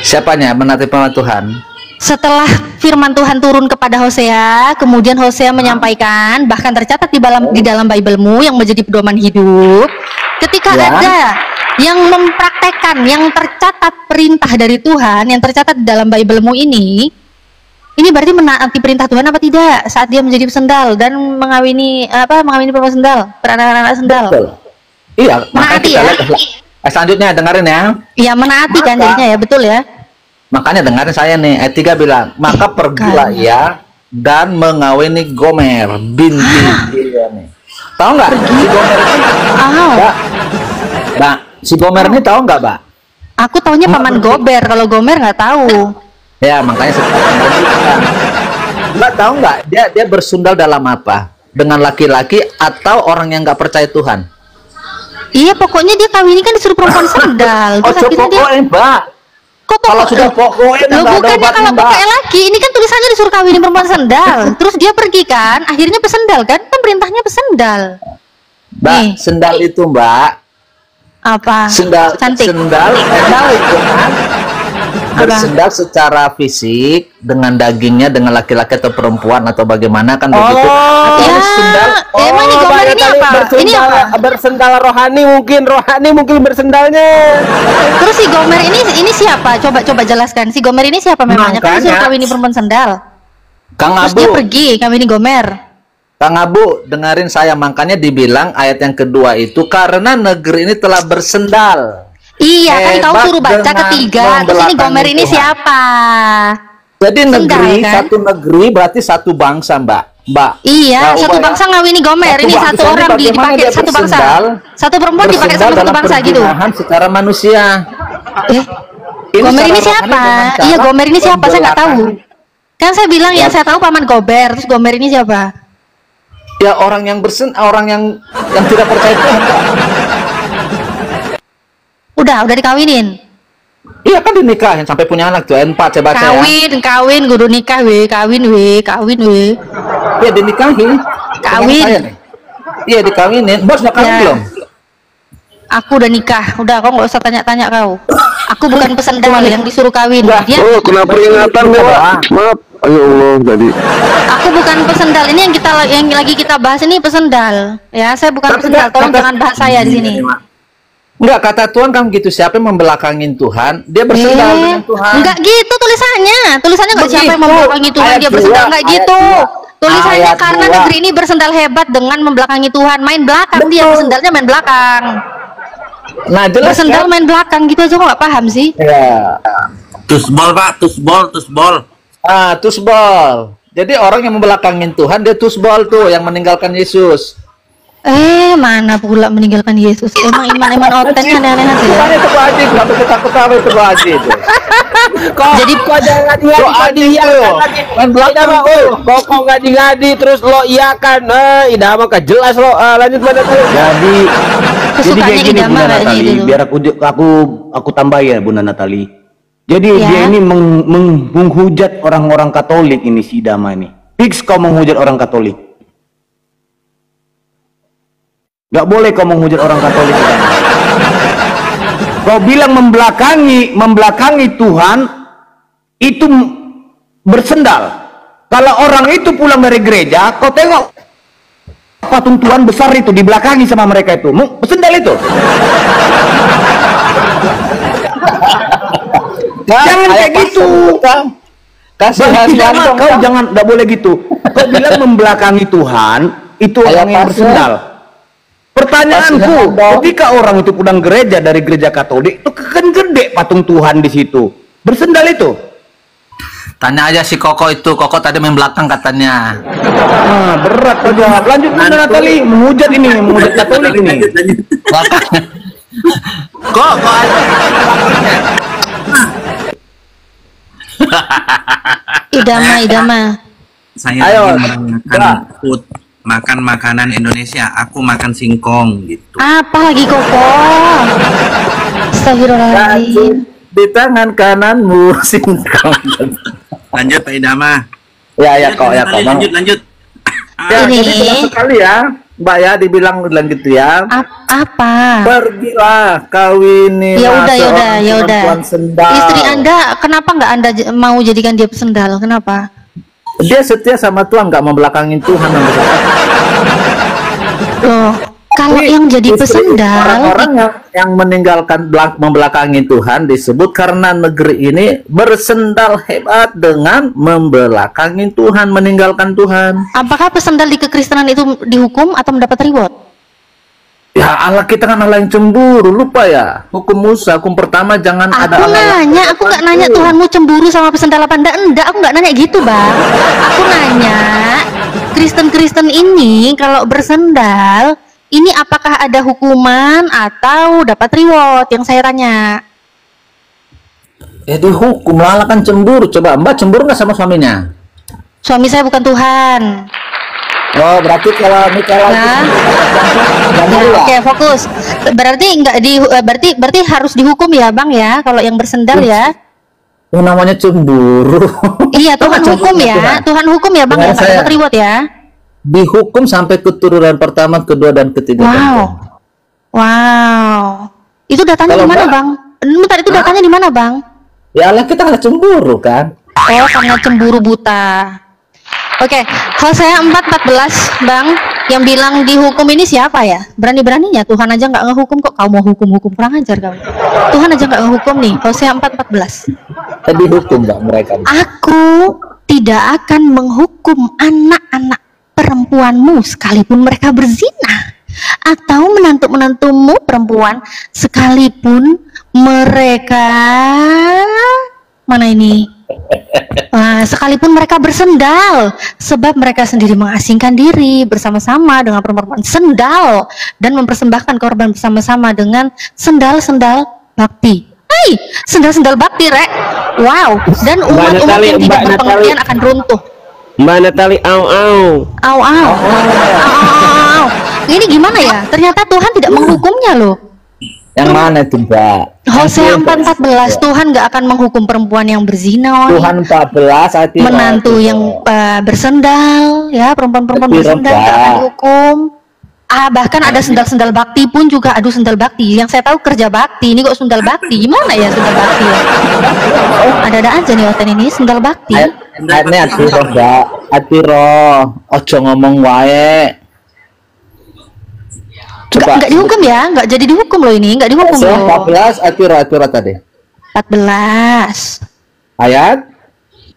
Siapanya menaati perintah Tuhan? Setelah firman Tuhan turun kepada Hosea, kemudian Hosea menyampaikan, bahkan tercatat di dalam Bible-mu yang menjadi pedoman hidup, ketika ada yang mempraktekkan, yang tercatat perintah dari Tuhan, yang tercatat di dalam Bible-mu ini berarti menaati perintah Tuhan apa tidak saat dia menjadi sendal dan mengawini perempuan sendal, beranak-anak sendal? Betul. Iya, menaati ya. Selanjutnya dengerin ya. Iya, menaati kan jadinya ya, betul ya. Makanya dengarin saya nih, ayat 3 bilang, maka pergilah ya dan mengawini Gomer binti dia nih. Tahu nggak? Si Gomer ini, Mbak, si Gomer ini tahu nggak, Mbak? Aku taunya paman Gober, kalau Gomer nggak tahu. Ya, makanya Mbak tahu nggak? Dia bersundal dalam apa? Dengan laki-laki atau orang yang nggak percaya Tuhan? Iya, pokoknya dia kawin ini kan disuruh perempuan sendal. Terus pokoknya, Mbak. Kalau sudah pokoknya bukannya kalau pakai laki, ini kan tulisannya disuruh kawinin perempuan sendal. Terus dia pergi kan, akhirnya pesendal kan perintahnya pesendal. Mbak, sendal itu, Mbak. Apa? Sendal cantik. Sendal itu kan bersendal secara fisik dengan dagingnya dengan laki-laki atau perempuan atau bagaimana kan begitu. Ya, sendal. Emang ini Gomer ini apa? Ini apa? Bersendal rohani mungkin bersendalnya. Terus si Gomer ini siapa? Coba jelaskan. Si Gomer ini siapa memangnya? Kan disuruh kawini perempuan sendal. Kang Terus Abu. dia pergi kawini Gomer. Kang Abu, dengerin saya, makanya dibilang ayat yang kedua itu karena negeri ini telah bersendal. Iya, kan kau suruh baca ketiga. Terus ini Gomer ini siapa? Jadi negeri, kan? satu negeri berarti satu bangsa, Mbak. Iya, Nah, satu Ubah, bangsa ngawini Gomer. Satu Ini bangsa satu ini orang bagaimana dipakai dia satu bangsa. bersendal? Satu perempuan dipakai sama bersendal satu dalam bangsa gitu. perzinahan secara manusia. Gomer ini secara siapa? rohani dengan cara Iya, Gomer ini siapa? Saya nggak tahu. membelakangi. Kan saya bilang yang saya tahu paman Gober. Terus Gomer ini siapa? Ya orang yang orang yang tidak percaya Tuhan. Udah dikawinin. Iya kan dinikahin sampai punya anak tuh 4 saya baca ya. Kawin, kudu nikah kawin we. Iya dinikahi. Kawin. Iya dikawinin. Bos udah kawin Ya. belum? Aku udah nikah. Udah, kau nggak usah tanya-tanya kau. Aku bukan pesendal yang disuruh kawin. Dia, Oh, kena peringatan Dewa. Maaf. Ayo Allah tadi. aku bukan pesendal. Ini yang lagi kita bahas ini pesendal. Ya, saya bukan pesendal. Tolong jangan bahas saya di sini. Enggak, kata Tuhan kan gitu, siapa yang membelakangin Tuhan, dia bersendal dengan Tuhan. Enggak gitu tulisannya. Tulisannya enggak siapa yang membelakangi Tuhan Ayat dia bersendal, 2, enggak ayat gitu. 2. Tulisannya Ayat karena 2. negeri ini bersendal hebat dengan membelakangi Tuhan. Main belakang dia, bersendalnya main belakang. Nah, jelas Bersendal kan? main belakang gitu aja kok nggak paham sih. Ya. Tusbol Pak, tusbol. Ah, tusbol. Jadi orang yang membelakangin Tuhan dia tusbol tuh yang meninggalkan Yesus. Mana pula meninggalkan Yesus? Emang iman otennya aneh-aneh aja ya. Itu wajib, nggak bisa takut-takut itu wajib. Jadi Kok jangan ngadi-ngadi ya Main belakang tuh. Kok ngadi-ngadi terus lo iyakan. Ida mah jelas lo. Lanjut mana tuh? Jadi Kesukaannya kayak gini Idama Bunda kayaknya Natali, itu. biar aku tambah ya Bunda Natali. Jadi Ya. dia ini menghujat orang-orang Katolik ini si Idama ini. Fix kau menghujat orang Katolik. Gak boleh kau menghujat orang Katolik. Kau bilang membelakangi Tuhan itu bersendal. Kalau orang itu pulang dari gereja, kau tengok patung Tuhan besar itu dibelakangi sama mereka itu, bersendal itu. Jangan kayak gitu. Kasihan Kau jangan, nggak boleh gitu. Kau bilang membelakangi Tuhan itu orang yang bersendal. Pertanyaanku, ketika orang itu pulang gereja dari gereja Katolik, itu kan gede patung Tuhan di situ, bersendal itu. Tanya aja si Koko itu, Koko tadi main belakang katanya. Nah, berat aja. Lanjut Bunda Natali, menghujat Katolik ini. Kok ada Idama. Saya Ayo, lagi makan makanan Indonesia. Aku makan singkong gitu. Apa lagi Koko? Astagfirullahaladzim. di tangan kananmu singkong. Lanjut Pak Idama. Ya kok. Lanjut. Ya, Ini. jadi jelas sekali ya, Mbak ya, dibilang gitu ya. Apa? Pergilah kawinilah Ya udah. seorang perempuan sendal. Istri Anda kenapa nggak Anda mau jadikan dia pesendal? Kenapa? Dia setia sama Tuhan, nggak membelakangin Tuhan. Loh, kalau yang jadi pesendal, Orang-orang yang meninggalkan membelakangi Tuhan disebut karena negeri ini bersendal hebat dengan membelakangi Tuhan, meninggalkan Tuhan. apakah pesendal di kekristenan itu dihukum atau mendapat reward? Ya Allah, kita kan Allah yang cemburu, lupa ya. Hukum Musa, hukum pertama jangan ada Aku Allah. nanya, aku nggak nanya Tuhanmu cemburu sama pesendal apa enggak, aku nggak nanya gitu bang. Aku nanya, Kristen-Kristen ini kalau bersendal, ini apakah ada hukuman atau dapat reward? Yang saya tanya. Ya dihukum lah, Allah kan cemburu. Coba Mbak cemburu nggak sama suaminya? Suami saya bukan Tuhan. Oh, berarti kalau nikah lagi Nah. ya. Oke, fokus. Berarti nggak berarti harus dihukum ya bang ya, kalau yang bersendal ya. Yang namanya cemburu. Iya, Tuhan hukum ya. Tuhan hukum ya bang ya, Dengar nggak saya. dapat reward ya. Dihukum sampai keturunan pertama, kedua, dan ketiga. Wow. Itu datanya Kalau di mana, Mbak- Bang? Bentar, itu datanya di mana, Bang? Ya Allah, kita nggak cemburu kan? Oh, karena cemburu buta. Oke, Hosea 4:14, Bang, yang bilang dihukum ini siapa ya? Berani-beraninya Tuhan aja nggak ngehukum kok. Kau mau hukum-hukum, kurang ajar kau. Tuhan aja nggak ngehukum nih. Hosea 4:14. Tadi hukum nggak mereka? Aku tidak akan menghukum anak-anak perempuanmu sekalipun mereka berzina, atau menantu-menantumu perempuan sekalipun mereka mana ini Sekalipun mereka bersendal, sebab mereka sendiri mengasingkan diri bersama-sama dengan perempuan sendal dan mempersembahkan korban bersama-sama dengan sendal-sendal bakti. Hai, sendal-sendal bakti, Rek. Wow, dan umat-umat yang tidak berpengertian akan runtuh. Mbak Natali, au. Ini gimana ya? Ternyata Tuhan tidak menghukumnya loh. Yang mana itu, Mbak? Hosea 4:14, Tuhan nggak akan menghukum perempuan yang berzina. Tuhan 14 hati menantu yang bersendal, ya, perempuan-perempuan bersendal nggak akan dihukum. Bahkan ada sendal-sendal bakti pun juga. Aduh, sendal bakti. Yang saya tahu kerja bakti. Ini kok sendal bakti? Gimana ya sendal bakti ya? Ada-ada aja nih Oten ini sendal bakti. Ini atiro, Mbak. Atiro. Ojo ngomong wae. Nggak dihukum ya? Nggak jadi dihukum loh ini. Nggak dihukum loh. 14 atiro tadi. 14. Ayat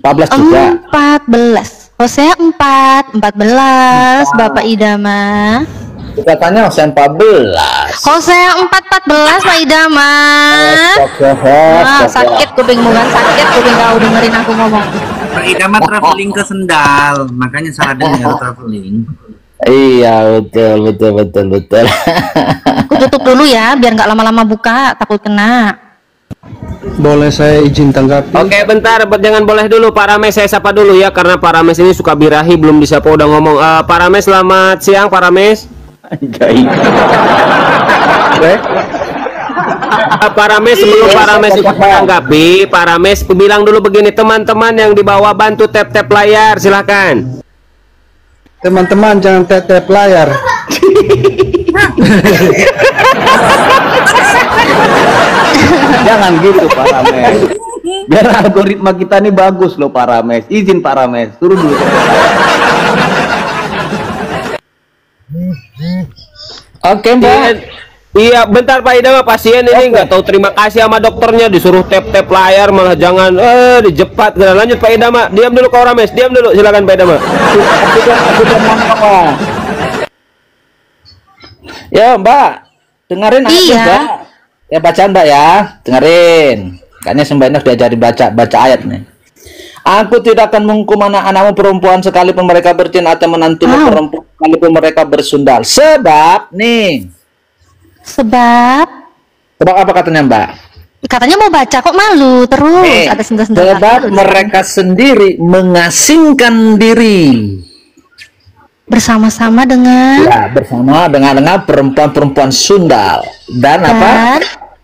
14 juga. 14. Hosea 4:14. Bapak Idama. Katanya Hosea 14. Hosea 4:14 Pak Idama. Sakit kupingmu kan, sakit kuping kau dengerin aku ngomong. Pak Idama traveling ke sendal, makanya salah dengar traveling. Iya, betul. Aku tutup dulu ya, biar nggak lama-lama buka, takut kena. Boleh saya izin tanggapi? Oke, bentar, jangan boleh dulu Pak Rames, saya sapa dulu ya, karena Pak Rames ini suka birahi, belum disapa udah ngomong. Pak Rames, selamat siang Pak Rames. Pak Rames, sebelum Pak Rames ikut menanggapi, Pak Rames bilang dulu begini, teman-teman yang di bawah bantu tap-tap layar, silahkan. Teman-teman jangan tap-tap layar. Jangan gitu Pak Rames. Biar algoritma kita nih bagus loh Pak Rames. Izin Pak Rames, turun dulu. Oke, Mbak. Iya, bentar Pak Idama, pasien ini nggak tahu terima kasih sama dokternya, disuruh tap-tap layar malah jangan dijepat. Lanjut Pak Idama, diam dulu Kak Rames, diam dulu, silakan Pak Idama. Ya Mbak, dengerin aja Mbak. Ya bacaan Mbak ya, dengerin. Kayaknya Mbak ini diajari baca ayat nih. Aku tidak akan menghukum anak-anakmu perempuan sekalipun mereka berzina atau menantumu perempuan sekalipun mereka bersundal. Sebab apa katanya Mbak? Katanya mau baca kok malu terus. Ada sendal-sendal. Sebab mereka sendiri mengasingkan diri bersama-sama dengan perempuan-perempuan sundal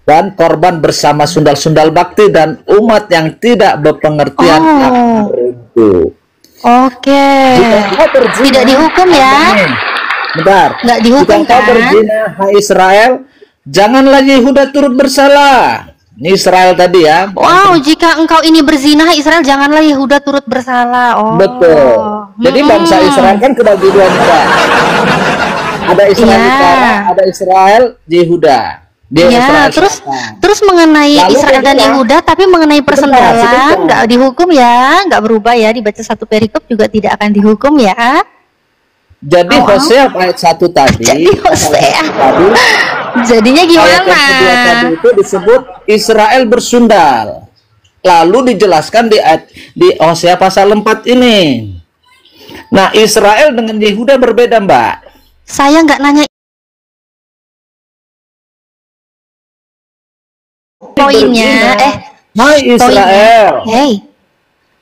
dan korban bersama sundal-sundal bakti dan umat yang tidak berpengertian akan itu. Oke. Tidak dihukum ya? Bentar. Nggak dihukum jika kau berzina, hai Israel, janganlah Yehuda turut bersalah. Ini Israel tadi ya. Wow, jika engkau ini berzina, hai Israel, janganlah Yehuda turut bersalah. Betul. Jadi bangsa Israel kan kebagi dua. Ada Israel Utara, ada Israel Yehuda. Terus mengenai Israel dan Yehuda, tapi mengenai persendalan nggak dihukum ya, nggak berubah ya, dibaca satu perikop juga tidak akan dihukum ya. Jadi Hosea ayat 1 tadi. Jadi Hosea. Jadinya gimana? Ayat tadi itu disebut Israel bersundal. Lalu dijelaskan di Hosea pasal 4 ini. Nah, Israel dengan Yehuda berbeda, Mbak. Saya nggak nanya poinnya. Hai Israel.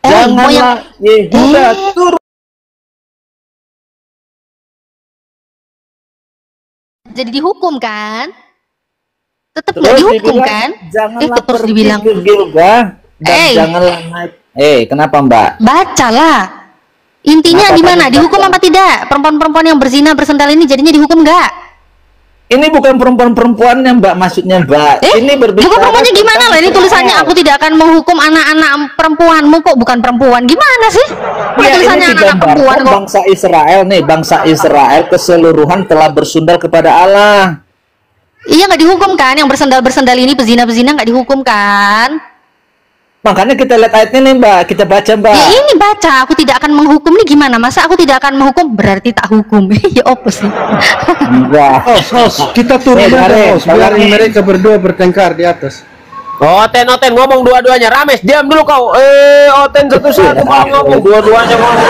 Janganlah Yehuda turut. Jadi dihukum kan? Tetap nggak dihukum kan? Janganlah terus dibilang ke Gilgal dan janganlah naik. Kenapa Mbak? Bacalah. Intinya gimana? Dihukum apa tidak? Perempuan-perempuan yang berzina bersendal ini jadinya dihukum nggak? Ini bukan perempuan-perempuannya Mbak, maksudnya Mbak. Ini berbicara. Juga perempuannya gimana loh? Ini tulisannya aku tidak akan menghukum anak-anak perempuanmu, kok bukan perempuan? Gimana sih? Tulisannya anak-anak perempuan kok. Bangsa Israel nih, bangsa Israel keseluruhan telah bersundal kepada Allah. Iya, nggak dihukum kan? Yang bersendal-bersendal ini pezina-pezina nggak dihukum kan? Makanya kita lihat ayat ini Mbak, kita baca Mbak. Ya ini baca, aku tidak akan menghukum nih gimana? Masa aku tidak akan menghukum berarti tak hukum? Ya apa sih? Enggak. Kita turun host, biar mereka berdua bertengkar di atas. Oten ngomong dua-duanya. Rames, diam dulu kau. Oten satu-satu ngomong, dua-duanya ngomong.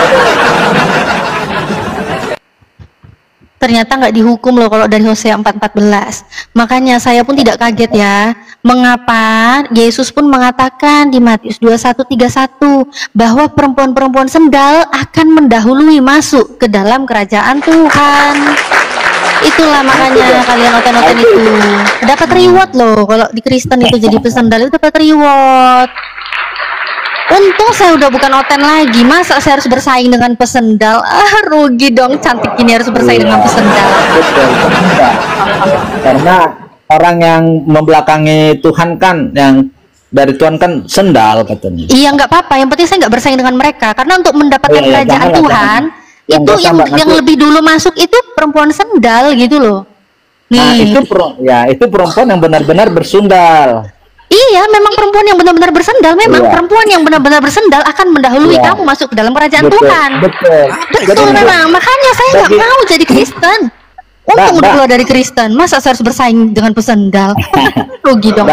Ternyata nggak dihukum loh kalau dari Hosea 4:14. Makanya saya pun tidak kaget ya. Mengapa Yesus pun mengatakan di Matius 21:31 bahwa perempuan-perempuan sendal akan mendahului masuk ke dalam kerajaan Tuhan. Itulah makanya kalian oten-oten itu dapat reward loh. Kalau di Kristen itu jadi pesendal itu dapat reward. Untung saya udah bukan oten lagi. Masa saya harus bersaing dengan pesendal? Rugi dong, cantik gini harus bersaing dengan pesendal. Betul. Karena orang yang membelakangi Tuhan kan, yang dari Tuhan kan sendal katanya. Iya, nggak apa-apa. Yang penting saya nggak bersaing dengan mereka. Karena untuk mendapatkan kerajaan Tuhan, itu yang lebih dulu masuk itu perempuan sendal gitu loh. Nah, itu perempuan yang benar-benar bersundal. Iya, memang perempuan yang benar-benar bersendal. Memang perempuan yang benar-benar bersendal akan mendahului kamu masuk ke dalam kerajaan Tuhan. Betul memang. Makanya saya nggak mau jadi Kristen. Untung udah keluar dari Kristen. Masa saya harus bersaing dengan pesendal? Rugi dong.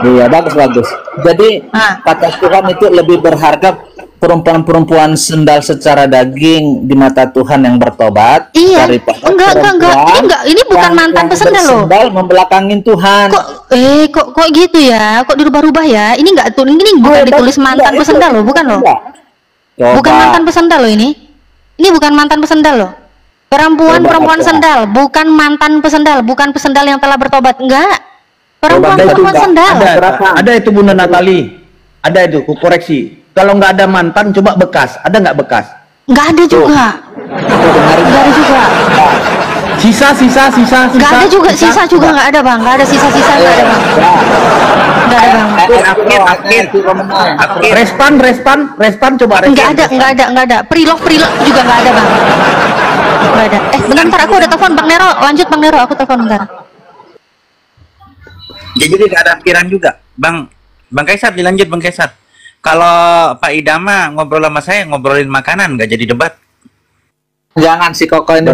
Iya, bagus. Jadi kata Tuhan itu lebih berharga perempuan-perempuan sendal secara daging di mata Tuhan yang bertobat. Iya. Enggak. Ini bukan mantan pesendal loh. Sendal membelakangin Tuhan. Kok gitu ya? Kok dirubah-rubah ya? Ini enggak tuh. Ini bukan ditulis mantan pesendal loh, bukan loh. Bukan mantan pesendal loh ini. Ini bukan mantan pesendal loh. Perempuan sendal, bukan mantan pesendal, bukan pesendal yang telah bertobat. Enggak. Perempuan sendal. Ada itu Bunda Natali. Ada itu, ku koreksi. Kalau nggak ada mantan, coba bekas. Ada nggak bekas? Nggak ada juga. Nggak ada juga. Sisa. Nggak ada juga. Sisa juga nggak ada bang. Nggak ada sisa-sisa nggak ada bang. Nggak ada bang. Akhir. Respan coba. Nggak ada. Prilog juga nggak ada bang. Nggak ada. Bentar aku ada telepon Bang Nero. Lanjut Bang Nero, aku telepon bentar. Jadi tidak ada akhiran juga, Bang Kaisar. Dilanjut Bang Kaisar. Kalau Pak Idama ngobrol sama saya, ngobrolin makanan, nggak jadi debat. Jangan si Koko ini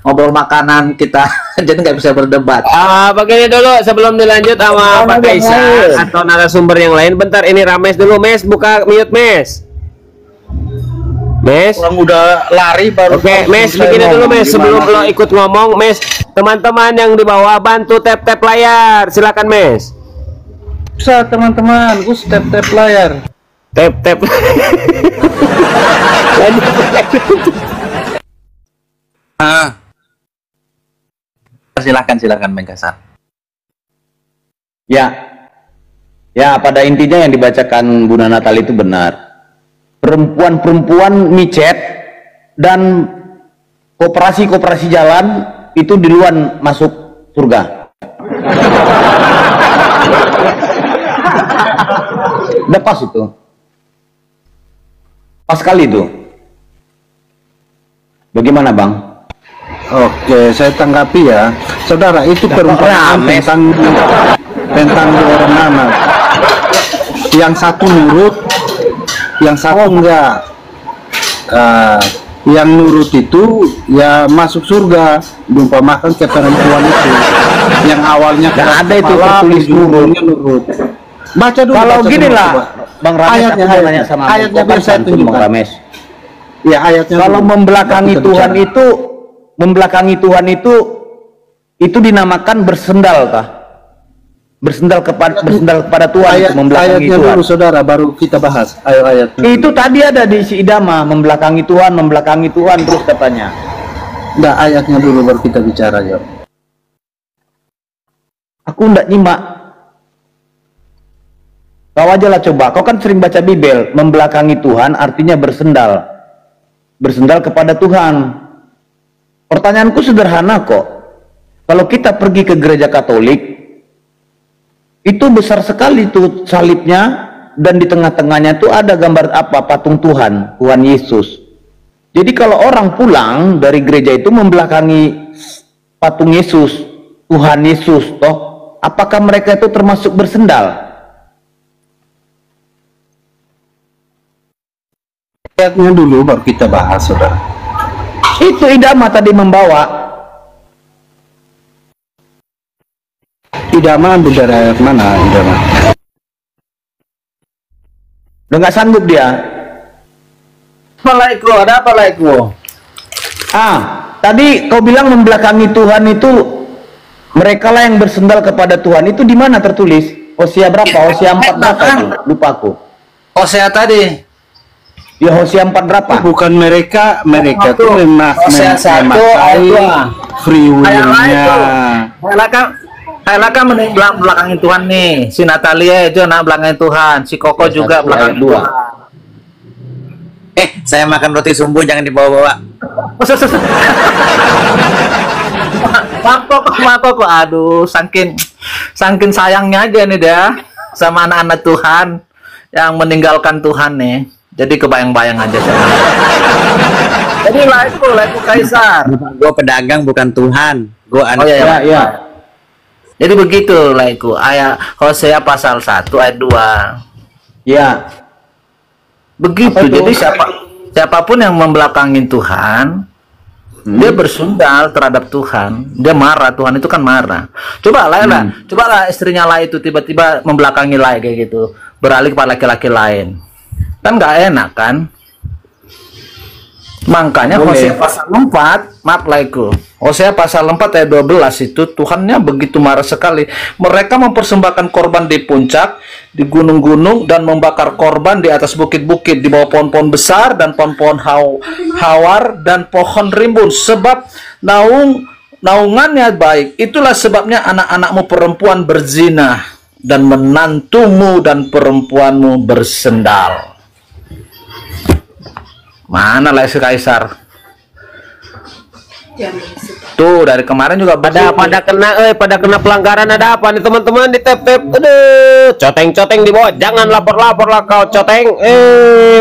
ngobrol makanan kita, jadi nggak bisa berdebat. Begini dulu sebelum dilanjut sama Pak Kaisar atau narasumber yang lain. Bentar, ini Rames dulu. Mes, buka mute Mes. Mes. Orang udah lari baru. Oke, Mes, begini dulu Mes. Sebelum lo ikut ngomong, Mes, teman-teman yang di bawah bantu tap layar. Silakan Mes. Bisa teman-teman, gue tap layar. Tap. Silakan Bang Kaisar. Ya, pada intinya yang dibacakan Bunda Natali itu benar. Perempuan micet dan koperasi jalan itu duluan masuk surga. Udah pas itu. Pas kali itu. Bagaimana Bang? Oke, saya tanggapi ya. Saudara, itu perumpamaan tentang dua orang anak. Yang satu nurut, yang satu enggak. Yang nurut itu ya masuk surga, diumpamakan ke perempuan itu. Yang awalnya ada itu tertulis nurut. Baca dulu. Kalau gini lah, Bang Rames, ayatnya, aku nanya sama ayatnya biar saya tunjukkan. Bang Rames. Ya, ayatnya. Kalau membelakangi Tuhan itu dinamakan bersendal kah? Bersendal kepada Tuhan, membelakangi ayatnya Tuhan. Dulu saudara, baru kita bahas. Ayo ayatnya. Itu tadi ada di si Idama, membelakangi Tuhan terus katanya. Enggak, ayatnya dulu baru kita bicara ya. Aku enggak nyimak. Kau aja lah coba, kau kan sering baca Bibel. Membelakangi Tuhan artinya bersendal kepada Tuhan. Pertanyaanku sederhana kok. Kalau kita pergi ke gereja Katolik, itu besar sekali tuh salibnya, dan di tengah-tengahnya tuh ada gambar apa? Patung Tuhan Yesus. Jadi kalau orang pulang dari gereja itu membelakangi patung Yesus, Tuhan Yesus, toh apakah mereka itu termasuk bersendal? Ayatnya dulu baru kita bahas, saudara. Itu Idama tadi membawa. Idama ambil dari ayat mana Idama? Udah nggak sanggup dia. Apa ada apa laiku? Tadi kau bilang membelakangi Tuhan itu mereka lah yang bersendal kepada Tuhan, itu di mana tertulis? Hosea berapa? Hosea 4 berapa? Lupa aku. Hosea tadi. Ya Hosea 4 berapa? Bukan mereka tuh Hosea 1 ayat 2. free will-nya. Kayak kan belakangin Tuhan nih. Si Natalia itu anak belakangin Tuhan. Si Koko juga belakangin Tuhan. Saya makan roti sumbu, jangan dibawa-bawa. Mako, aduh, saking sayangnya aja nih dia sama anak-anak Tuhan yang meninggalkan Tuhan nih. Jadi kebayang-bayang aja sama. Jadi laiku Kaisar. Gue pedagang bukan Tuhan. Gue anak. Iya. Jadi begitu laiku. Ayat Hosea pasal 1 ayat 2. Ya. Begitu. Jadi siapapun yang membelakangin Tuhan, dia bersundal terhadap Tuhan, dia marah. Tuhan itu kan marah. Cobalah istrinya Lai itu tiba-tiba membelakangi Lai kayak gitu, beralih kepada laki-laki lain, kan nggak enak kan? Makanya Hosea pasal 4, maaf laiku, Hosea pasal 4 ayat 12 itu Tuhannya begitu marah sekali. Mereka mempersembahkan korban di puncak, di gunung-gunung, dan membakar korban di atas bukit-bukit, di bawah pohon-pohon besar dan pohon-pohon hawar dan pohon rimbun, sebab naungannya baik. Itulah sebabnya anak-anakmu perempuan berzina dan menantumu dan perempuanmu bersendal. Mana lah si Kaisar? Tuh dari kemarin juga pada kena pelanggaran. Ada apa nih teman-teman? Di tap-tap, coteng-coteng di bawah, jangan lapor-lapor lah kau coteng.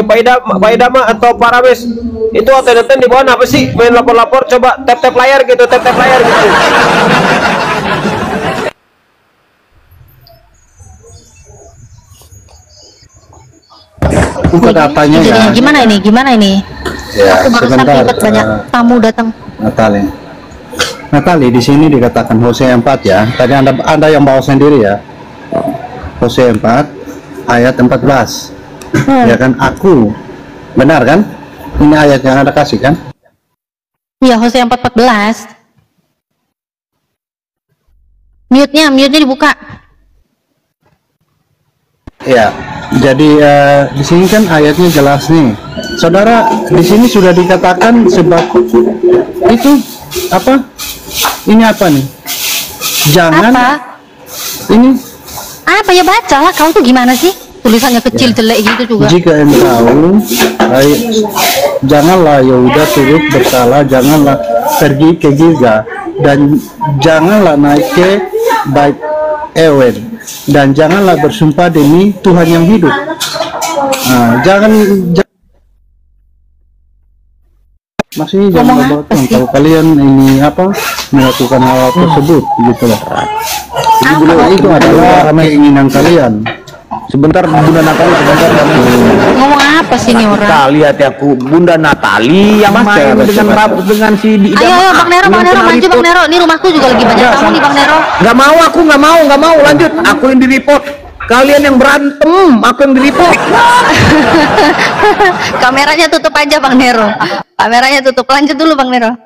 Pak Idama atau Pak Rames itu atau di bawah apa sih main lapor-lapor? Coba tap-tap layar gitu. Buka datanya ya. Gimana ini? Ya, Aku barusan ribet banyak tamu datang. Natali di sini dikatakan Hosea 4 ya. Tadi Anda yang bawa sendiri ya. Hosea 4 ayat 14. Ya kan, aku. Benar kan? Ini ayat yang Anda kasih kan? Iya, Hosea 4:14. Mute-nya dibuka. Ya, jadi di sini kan ayatnya jelas nih, saudara. Di sini sudah dikatakan sebab itu apa? Ini apa nih? Jangan. Apa? Ini. Apa ya, bacalah kau tuh gimana sih? Tulisannya kecil jelek gitu juga. Jika engkau, janganlah Yehuda turut bersalah, janganlah pergi ke Giza, dan janganlah naik ke Bait Ewen, dan janganlah bersumpah demi Tuhan yang hidup. Jangan maksudnya jangan berbuat Tuhan kalau kalian ini melakukan hal tersebut gitu loh. Jadi itu adalah keinginan kalian. Sebentar Bunda Natali, sebentar. Ngomong apa sih ini orang? Lihat ya aku, Bunda Natali yang main dengan si Ayo Bang Nero, maju Bang Nero. Ini rumahku juga lagi banyak tamu nih Bang Nero. Aku nggak mau. Lanjut, aku yang di-report. Kalian yang berantem, aku yang di-report. Kameranya tutup aja Bang Nero. Kameranya tutup. Lanjut dulu Bang Nero.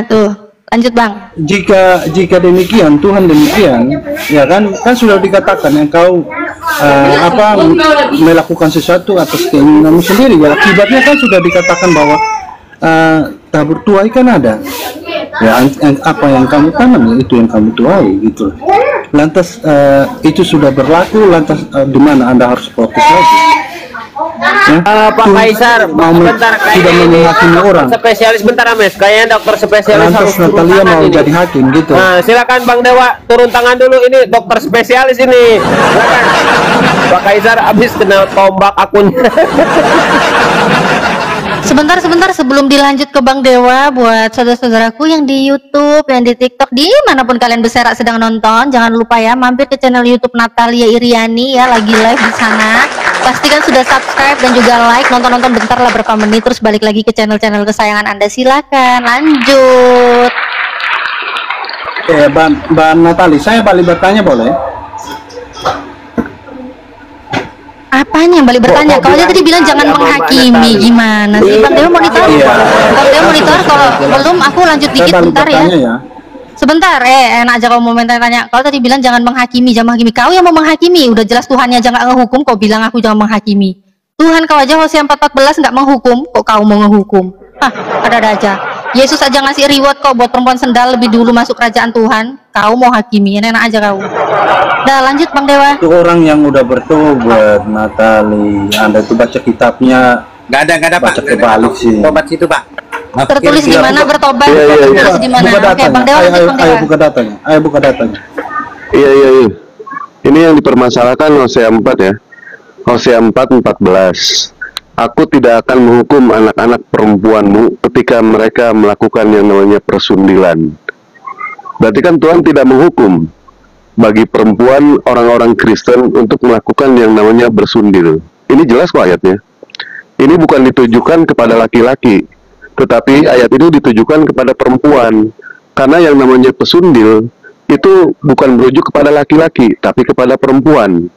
Tuh. Lanjut Bang. Jika demikian, Tuhan demikian, ya kan sudah dikatakan engkau melakukan sesuatu atas keinginanmu sendiri. Ya, akibatnya kan sudah dikatakan bahwa tabur tuai kan ada. Ya, apa yang kamu tanam itu yang kamu tuai gitu. Lantas itu sudah berlaku. Lantas di mana Anda harus protes lagi? Pak Kaisar, bentar, sudah menghakimi orang. Spesialis bentar Ames, kayaknya dokter spesialis. Lantas Natalia mau jadi hakim gitu. Silakan Bang Dewa, turun tangan dulu, ini dokter spesialis ini. Silakan. Pak Kaisar habis kena tombak akunnya. Sebentar sebelum dilanjut ke Bang Dewa, buat saudara-saudaraku yang di YouTube, yang di TikTok, dimanapun kalian berserak sedang nonton, jangan lupa ya mampir ke channel YouTube Natalia Iriani ya, lagi live di sana. Pastikan sudah subscribe dan juga like, nonton bentar lah berapa menit, terus balik lagi ke channel kesayangan Anda. Silakan lanjut. Mbak Natali, saya balik bertanya boleh? Apanya yang balik bertanya? Kalau dia tadi bilang jangan menghakimi, gimana sih? Bang Dewa monitor? Bang Dewa monitor, kalau belum aku lanjut dikit bentar ya. Sebentar, enak aja kalau mau tanya. Kalau tadi bilang jangan menghakimi, jangan menghakimi. Kau yang mau menghakimi, udah jelas Tuhannya aja nggak ngehukum, kau bilang aku jangan menghakimi. Tuhan kau aja Hosea 4:14 nggak menghukum, kok kau mau ngehukum? Ada aja. Yesus aja ngasih reward kok buat perempuan sendal lebih dulu masuk kerajaan Tuhan. Kau mau hakimi, enak aja kau. Dah lanjut Bang Dewa. Itu orang yang udah bertobat, Natali. Anda tuh baca kitabnya. Nggak ada baca Pak. kebalik sih. Tobat situ Pak. Tertulis di mana bertobat? Tertulis di mana? Oke Bang Dewa lanjut Bang Dewa. Ayo buka datanya. Iya. Ini yang dipermasalahkan Hosea 4 ya. Hosea 4:14. Aku tidak akan menghukum anak-anak perempuanmu ketika mereka melakukan yang namanya persundilan. Berarti kan Tuhan tidak menghukum bagi perempuan orang-orang Kristen untuk melakukan yang namanya bersundil. Ini jelas kok ayatnya. Ini bukan ditujukan kepada laki-laki, tetapi ayat ini ditujukan kepada perempuan. Karena yang namanya pesundil itu bukan merujuk kepada laki-laki, tapi kepada perempuan.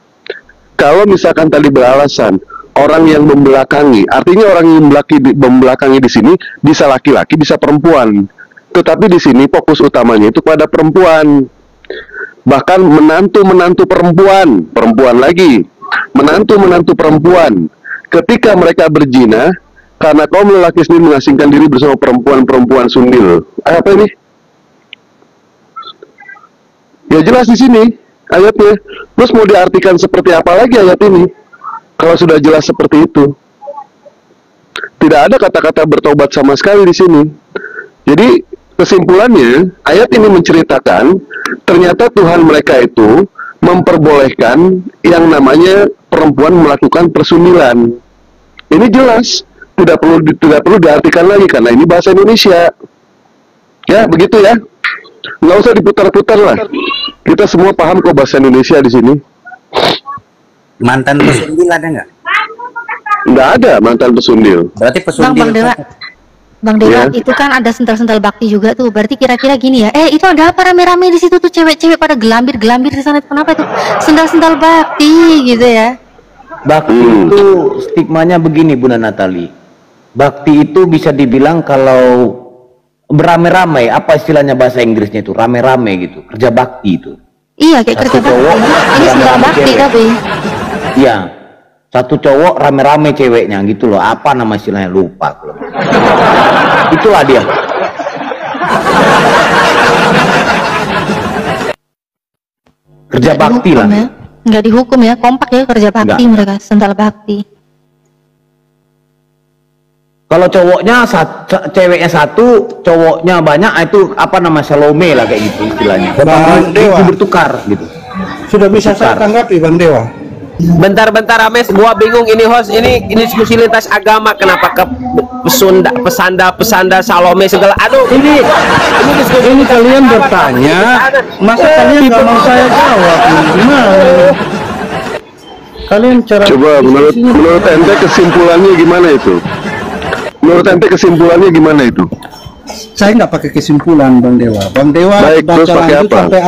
Kalau misalkan tadi beralasan orang yang membelakangi, artinya orang yang membelakangi di sini bisa laki-laki, bisa perempuan. Tetapi di sini fokus utamanya itu pada perempuan. Bahkan menantu-menantu perempuan lagi, menantu-menantu perempuan. Ketika mereka berzina, karena kaum lelaki sendiri mengasingkan diri bersama perempuan-perempuan sundil. Apa ini? Ya jelas di sini ayatnya. Terus mau diartikan seperti apa lagi ayat ini? Kalau sudah jelas seperti itu, tidak ada kata-kata bertobat sama sekali di sini. Jadi kesimpulannya, ayat ini menceritakan ternyata Tuhan mereka itu memperbolehkan yang namanya perempuan melakukan persundilan. Ini jelas, tidak perlu diartikan lagi karena ini bahasa Indonesia. Ya begitu ya, nggak usah diputar-putar lah. Kita semua paham kok bahasa Indonesia di sini. Mantan pesundil ada nggak? Nggak ada mantan pesundil. Berarti pesundil. Bang Dewa, itu kan ada sental-sental bakti juga tuh. Berarti kira-kira gini ya. Itu ada apa rame-rame di situ tuh, cewek-cewek pada gelambir-gelambir di sana. Kenapa itu? Sental-sental bakti gitu ya. Bakti itu stigmanya begini Bunda Natali. Bakti itu bisa dibilang kalau beramai-ramai, apa istilahnya bahasa Inggrisnya itu? Rame-rame gitu, kerja bakti itu. Iya, kayak kerja bakti. Ini sental bakti tapi. Iya, satu cowok rame-rame ceweknya gitu loh. Apa nama istilahnya, lupa loh. Itulah dia. Kerja bakti lah. Ya. Nggak dihukum ya, kompak ya kerja bakti. Enggak. Mereka sental bakti. Kalau cowoknya ceweknya satu, cowoknya banyak, itu apa nama Salome lah kayak gitu istilahnya. Bang Dewa bertukar gitu. Sudah bisa saya tanggapi Bang Dewa. Bentar Ames, gua bingung ini host, ini diskusi lintas agama, kenapa ke pesanda Salome segala. Aduh, ini diskusi. Ini kalian bertanya, masa kalian nggak mau saya jawab? Gimana? Kalian coba menurut ente kesimpulannya gimana itu? Menurut ente kesimpulannya gimana itu? Saya nggak pakai kesimpulan Bang Dewa. Bang Dewa baik, baca lanjut sampai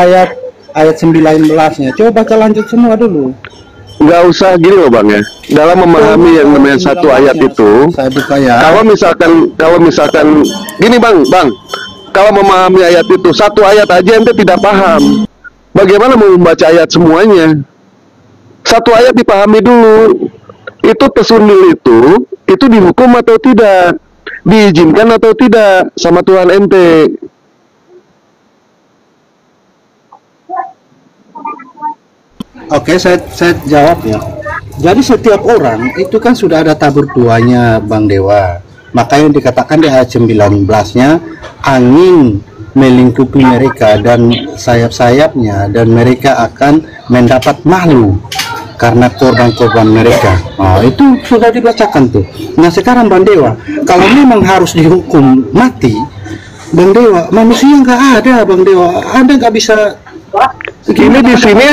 ayat 19-nya. Coba baca lanjut semua dulu. Nggak usah gini loh Bang ya. Dalam memahami yang namanya satu ayat itu, saya buka ya. Kalau misalkan gini Bang, kalau memahami ayat itu satu ayat aja ente tidak paham. Bagaimana mau membaca ayat semuanya? Satu ayat dipahami dulu. Itu pesundil itu dihukum atau tidak, diizinkan atau tidak sama Tuhan ente. Oke, saya jawab ya. Jadi setiap orang itu kan sudah ada tabur tuanya Bang Dewa. Maka yang dikatakan di ayat 19-nya, angin melingkupi mereka dan sayap-sayapnya, dan mereka akan mendapat malu karena korban-korban mereka. Nah, itu sudah dibacakan tuh. Nah sekarang Bang Dewa, kalau memang harus dihukum mati, Bang Dewa, manusia nggak ada Bang Dewa. Anda nggak bisa. Ini di sini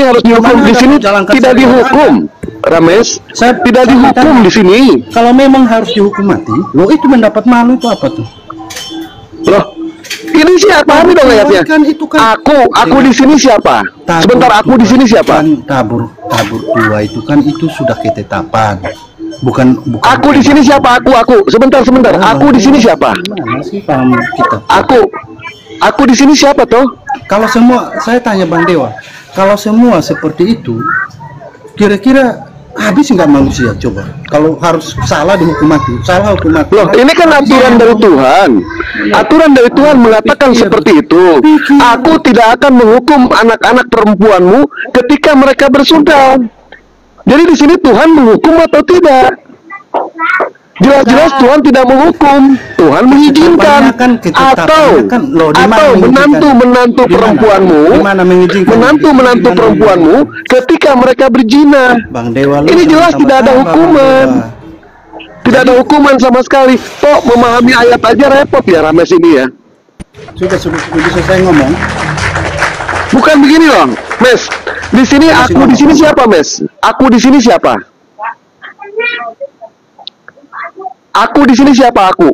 harus dihukum, di sini tidak dihukum, Rames. Saya tidak dihukum di sini. Kalau memang harus dihukum mati, lo itu mendapat malu itu apa tuh? Loh, Ini siapa? Pahami dong ayatnya. Aku di sini siapa? Sebentar, aku di sini siapa? Tabur dua itu kan itu sudah ketetapan. Bukan. Aku di sini siapa? Aku. Sebentar. Aku di sini siapa? Gimana sih paham kita? Aku di sini siapa toh? Kalau semua, saya tanya Bang Dewa, kalau semua seperti itu, kira-kira habis nggak manusia? Coba, kalau harus salah dihukum mati, salah hukum mati. Loh, ini kan aturan dari Tuhan. Aturan dari Tuhan mengatakan seperti itu. Aku tidak akan menghukum anak-anak perempuanmu ketika mereka bersundal. Jadi di sini Tuhan menghukum atau tidak? Jelas-jelas Tuhan tidak menghukum, Tuhan mengizinkan. Atau menantu perempuanmu, menantu perempuanmu ketika mereka berzina. Ini jelas tidak ada hukuman. Tidak ada hukuman sama sekali. Kok memahami ayat aja repot ya Rames ini ya. Sudah bisa saya ngomong. Bukan begini loh, Mes. Di sini aku di sini siapa, Mes? Aku di sini siapa? Aku di sini siapa aku?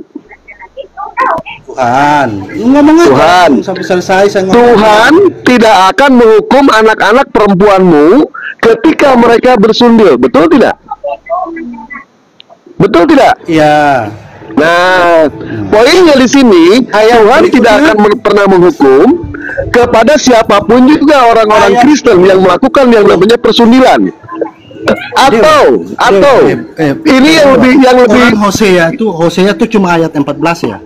Tuhan. Ngomong aja. Tuhan. Sampai selesai saya ngomong. Tuhan tidak akan menghukum anak-anak perempuanmu ketika mereka bersundil. Betul tidak? Betul tidak? Iya. Nah, poinnya di sini Tuhan tidak akan pernah menghukum kepada siapapun juga orang-orang Kristen yang melakukan yang namanya persundilan. Atau ini yang lebih Hosea itu cuma ayat 14 ya.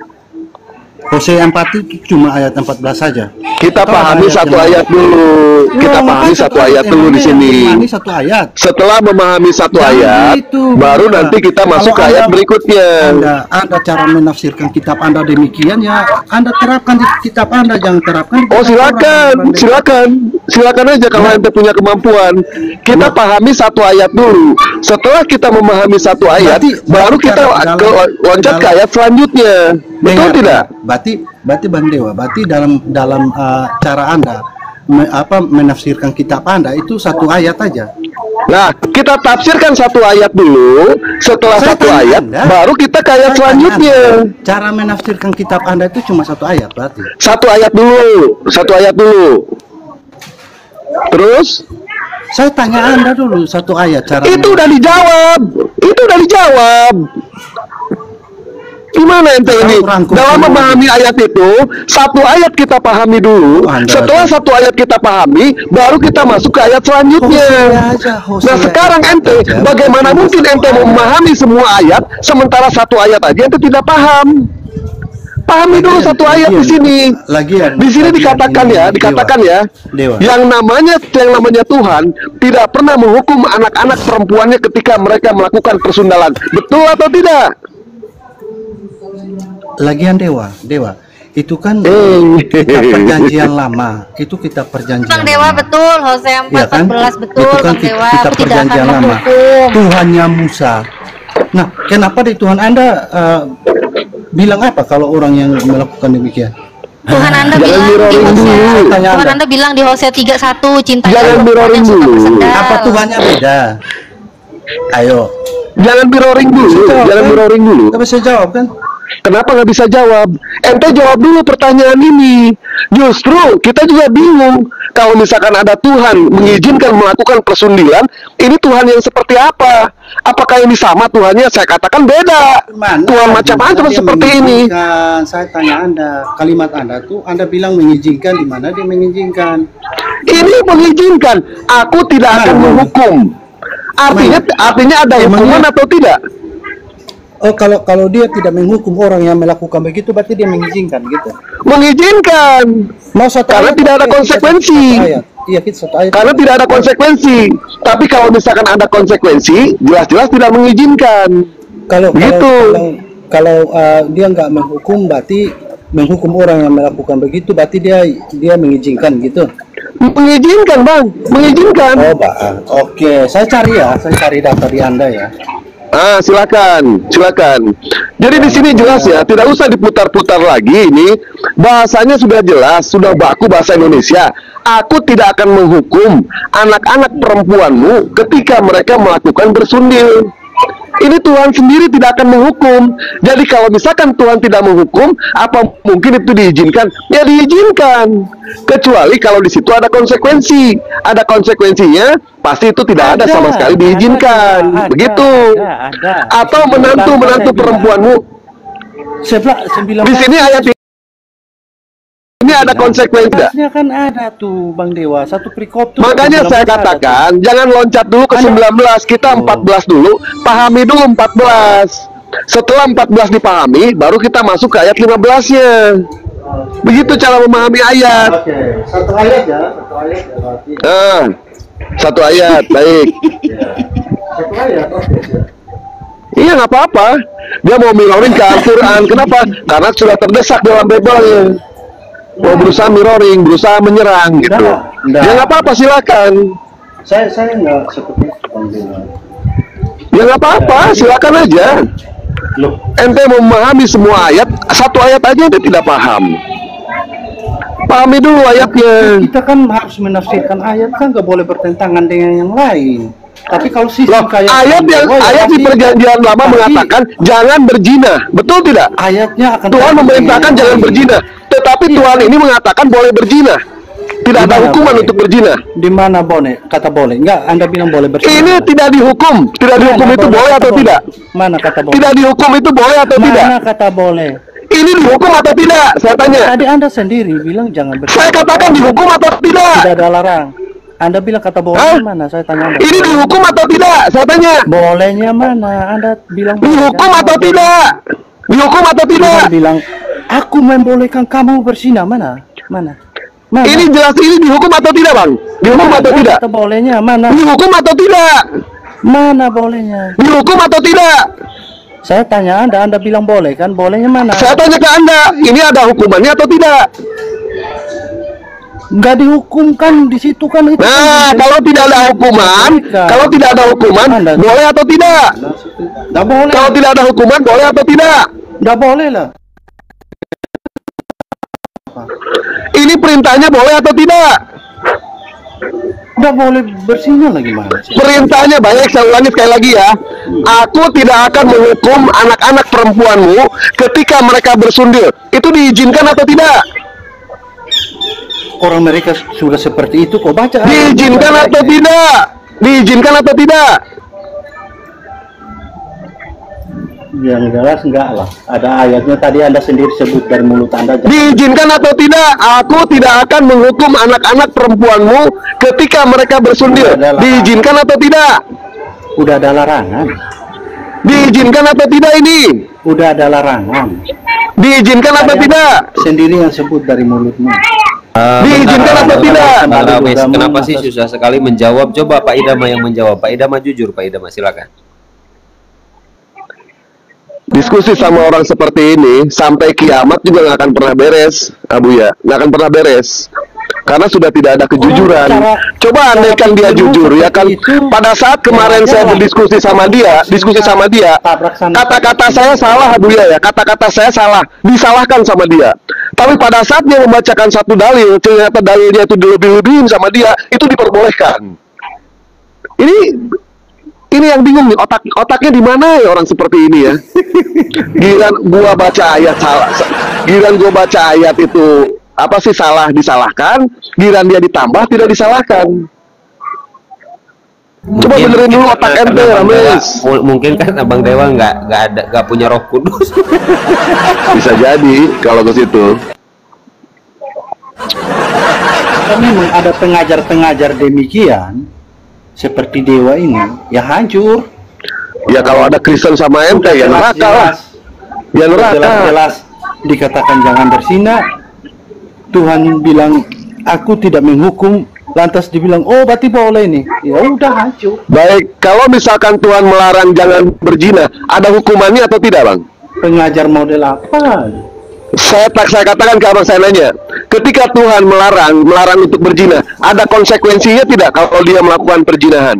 Hosea 4 itu cuma ayat 14 saja. Kita pahami satu ayat dulu. Kita pahami satu ayat dulu di sini. Setelah memahami satu ayat, baru nanti kita masuk ke ayat berikutnya. Anda cara menafsirkan kitab Anda demikian ya, Anda terapkan di kitab Anda, jangan terapkan. Oh silakan aja kalau ente punya kemampuan. Kita pahami satu ayat dulu. Setelah kita memahami satu ayat, baru kita loncat ke ayat selanjutnya. Betul tidak? Berarti Bang Dewa, berarti dalam cara Anda menafsirkan kitab Anda itu satu ayat aja. Nah, kita tafsirkan satu ayat dulu. Setelah satu ayat, baru kita ke ayat selanjutnya. Cara menafsirkan kitab Anda itu cuma satu ayat berarti. Satu ayat dulu. Terus? Saya tanya Anda dulu satu ayat cara. Itu udah dijawab. Gimana ente ini? Dalam memahami ayat itu, satu ayat kita pahami dulu. Setelah satu ayat kita pahami, baru kita masuk ke ayat selanjutnya. Nah sekarang ente, bagaimana mungkin ente memahami semua ayat, sementara satu ayat aja ente tidak paham? Pahami dulu satu ayat di sini. Di sini dikatakan ya, yang namanya Tuhan tidak pernah menghukum anak-anak perempuannya ketika mereka melakukan persundalan. Betul atau tidak? Lagian Dewa, itu kan kitab perjanjian lama, itu kitab perjanjian Bang Dewa lama. Betul, Hosea 4:14 ya kan? Betul, itu kan Bang Dewa, kitab perjanjian lama. Tuhannya Musa. Nah, kenapa di Tuhan Anda bilang apa kalau orang yang melakukan demikian? Tuhan Anda bilang di Hosea 3:1 cinta jangan mirroring dulu. Apa Tuhannya beda? Ayo. Jangan mirroring dulu. Tapi saya jawab kan? Kenapa nggak bisa jawab? Ente jawab dulu pertanyaan ini. Justru kita juga bingung. Kalau misalkan ada Tuhan mengizinkan melakukan persundilan, ini Tuhan yang seperti apa? Apakah ini sama Tuhannya? Saya katakan beda. Tuhan macam-macam seperti ini. Saya tanya Anda, kalimat Anda tuh Anda bilang mengizinkan, di mana dia mengizinkan? Ini mengizinkan. Aku tidak akan menghukum. Artinya ada hukuman atau tidak? Oh, kalau dia tidak menghukum orang yang melakukan begitu, berarti dia mengizinkan gitu. Mengizinkan. Karena tidak ada konsekuensi. Karena tidak ada konsekuensi. Tapi kalau misalkan ada konsekuensi, jelas-jelas tidak mengizinkan. Kalau dia nggak menghukum, berarti menghukum orang yang melakukan begitu, berarti dia mengizinkan gitu. Mengizinkan, Bang. Mengizinkan. Oh, Bang. Oke, saya cari data di Anda ya. Silakan. Jadi di sini jelas ya, tidak usah diputar-putar lagi. Ini bahasanya sudah jelas, sudah baku bahasa Indonesia. Aku tidak akan menghukum anak-anak perempuanmu ketika mereka melakukan bersundil. Ini Tuhan sendiri tidak akan menghukum. Jadi kalau misalkan Tuhan tidak menghukum, apa mungkin itu diizinkan? Ya diizinkan. Kecuali kalau di situ ada konsekuensi. Ada konsekuensinya, pasti itu tidak ada sama sekali diizinkan. Begitu. Atau menantu perempuanmu. Di sini ayat ini ada konsekuensi. Harusnya kan ada tuh Bang Dewa, satu perikop tuh. Makanya saya katakan jangan loncat dulu ke 19, kita 14 dulu, pahami dulu 14. Setelah 14 dipahami, baru kita masuk ke ayat 15-nya. Begitu cara memahami ayat. Oke, satu ayat ya, satu ayat ya berarti. Satu ayat, baik. Satu ayat, oke. Iya, nggak apa-apa. Dia mau mirroring ke Al-Quran. Kenapa? Karena sudah terdesak dalam Bible. Mau berusaha mirroring, berusaha menyerang gitu. Ya nggak apa-apa, silakan. Saya nggak seperti itu Bang Dewa. Ya nggak apa-apa, silakan aja. Ente memahami semua ayat, satu ayat aja ente tidak paham. Pahami dulu ayatnya. Kita kan harus menafsirkan ayat, kan nggak boleh bertentangan dengan yang lain. Tapi kalau sistem kayak ayat di perjanjian lama mengatakan jangan berzina, betul tidak? Ayatnya akan Tuhan memerintahkan jangan berzina, tetapi Tuhan ini mengatakan boleh berzina. Tidak ada hukuman untuk berzina. Di mana boleh? Kata boleh? Enggak, Anda bilang boleh berzina. Ini tidak dihukum. Tidak dihukum itu boleh atau tidak? Mana kata boleh? Tidak dihukum itu boleh atau tidak? Mana kata boleh? Ini dihukum atau tidak? Saya tanya. Tadi Anda sendiri bilang jangan berzina. Saya katakan dihukum atau tidak? Tidak ada larang. Anda bilang kata boleh mana? Saya tanya Anda. Ini dihukum atau tidak? Saya tanya. Bolehnya mana? Anda bilang dihukum atau tidak? Dihukum atau tidak? Anda bilang aku membolehkan kamu berzina, mana? Mana? Ini jelas ini dihukum atau tidak, Bang? Dihukum atau tidak? Kata bolehnya mana? Dihukum atau tidak? Mana bolehnya? Dihukum atau tidak? Saya tanya Anda bilang boleh kan? Bolehnya mana? Saya tanya ke Anda, ini ada hukumannya atau tidak? Nggak dihukum kan di situ kan itu. Nah, kalau tidak ada hukuman, boleh atau tidak? Nggak boleh. Kalau tidak ada hukuman, boleh atau tidak? Nggak boleh lah. Ini perintahnya boleh atau tidak? Nggak boleh berzina lagi mana? Perintahnya banyak, saya ulangi sekali lagi ya. Aku tidak akan menghukum anak-anak perempuanmu ketika mereka bersundil. Itu diizinkan atau tidak? Orang mereka sudah seperti itu kok baca. Diizinkan atau tidak? Diizinkan atau tidak? Yang jelas enggak lah. Ada ayatnya tadi Anda sendiri sebut dari mulut Anda. Diizinkan atau tidak? Aku tidak akan menghukum anak-anak perempuanmu ketika mereka bersundil. Diizinkan atau tidak? Udah ada larangan. Diizinkan atau tidak ini? Udah ada larangan. Diizinkan atau tidak? Sendiri yang sebut dari mulutmu. Diizinkan atau tidak? Kenapa sih susah sekali menjawab? Coba Pak Idama yang menjawab. Pak Idama jujur, Pak Idama silakan. Diskusi sama orang seperti ini sampai kiamat juga nggak akan pernah beres, Abu ya, nggak akan pernah beres. Karena sudah tidak ada kejujuran. Coba andaikan dia jujur, ya kan? Pada saat kemarin saya berdiskusi sama dia, kata-kata saya salah, Abu ya, kata-kata saya salah, disalahkan sama dia. Tapi pada saat dia membacakan satu dalil, ternyata dalilnya itu dilebih-lebihin sama dia, itu diperbolehkan. Ini yang bingung nih, otaknya di mana ya orang seperti ini ya? Giliran gua baca ayat salah, giliran gua baca ayat itu apa sih salah disalahkan, giliran dia ditambah tidak disalahkan. Coba benerin dulu otak ente, Rames. Mungkin kan Abang Dewa nggak punya Roh Kudus. Bisa jadi kalau ke situ. Memang ada pengajar-pengajar demikian. Seperti Dewa ini, ya hancur. Ya kalau ada Kristen sama ente, ya neraka lah. Ya neraka. Jelas-jelas dikatakan jangan berzina. Tuhan bilang, aku tidak menghukum. Lantas dibilang, oh berarti boleh nih. Ya udah hancur. Baik, kalau misalkan Tuhan melarang jangan berzina, ada hukumannya atau tidak, Bang? Pengajar model apa? Saya katakan ke abang, saya nanya, ketika Tuhan melarang untuk berzina, ada konsekuensinya tidak kalau dia melakukan perzinahan?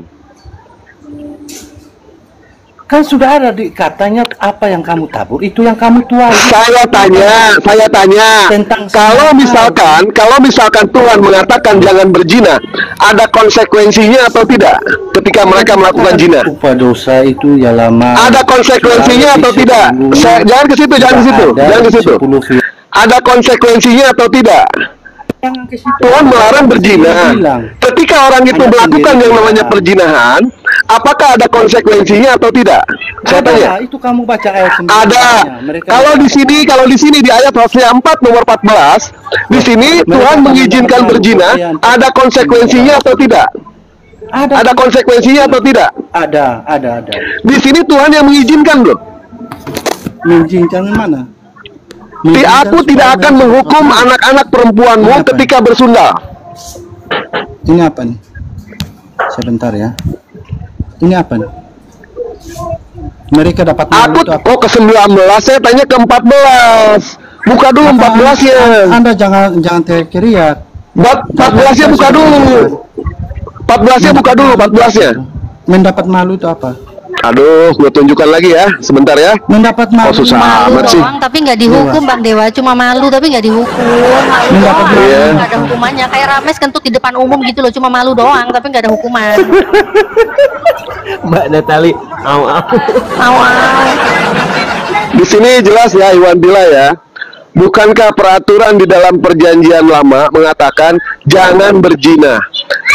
Kan sudah ada di katanya apa yang kamu tabur itu yang kamu tuai. Saya tanya. Tentang Kalau misalkan Tuhan mengatakan jangan berzina, ada konsekuensinya atau tidak ketika mereka melakukan zina? Upah dosa itu ya lama. Ada konsekuensinya atau tidak? Jangan ke situ. Ada konsekuensinya atau tidak? Tuhan melarang berzina. Ketika orang itu melakukan yang namanya perzinahan, apakah ada konsekuensinya atau tidak? Saya tanya. Itu kamu baca ayat 9. Ada. Kalau di sini di ayat Hosea 4 nomor 14, di sini Tuhan mengizinkan berzina, ada konsekuensinya atau tidak? Ada konsekuensinya atau tidak? Ada. Di sini Tuhan yang mengizinkan loh. Mengizinkan mana? Aku tidak akan menghukum anak-anak perempuanmu ketika bersundal. Ini apa nih? Sebentar ya. Ini apa nih? Mereka dapat Aku kok ke 19, saya tanya ke 14. Buka dulu 14-nya. Anda jangan teriak-teriak. 14-nya buka dulu. 14-nya buka dulu, 14-nya. Mendapat malu itu apa? Aduh, gue tunjukkan lagi ya, sebentar ya. Mendapat malu. Oh, susah Malu amat sih. doang tapi nggak dihukum Bang Dewa, cuma malu tapi nggak dihukum. Malu doang, nggak ada hukumannya. Kayak Rames kentut di depan umum gitu loh, cuma malu doang tapi nggak ada hukuman. Mbak Natali, au. Di sini jelas ya, Iwan Bila ya. Bukankah peraturan di dalam perjanjian lama mengatakan jangan berzina?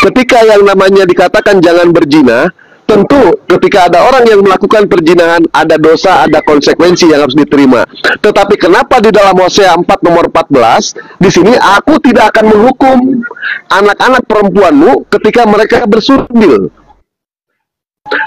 Ketika yang namanya dikatakan jangan berzina, tentu ketika ada orang yang melakukan perzinahan, ada dosa, ada konsekuensi yang harus diterima. Tetapi kenapa di dalam Hosea 4 nomor 14, di sini aku tidak akan menghukum anak-anak perempuanmu ketika mereka bersundil,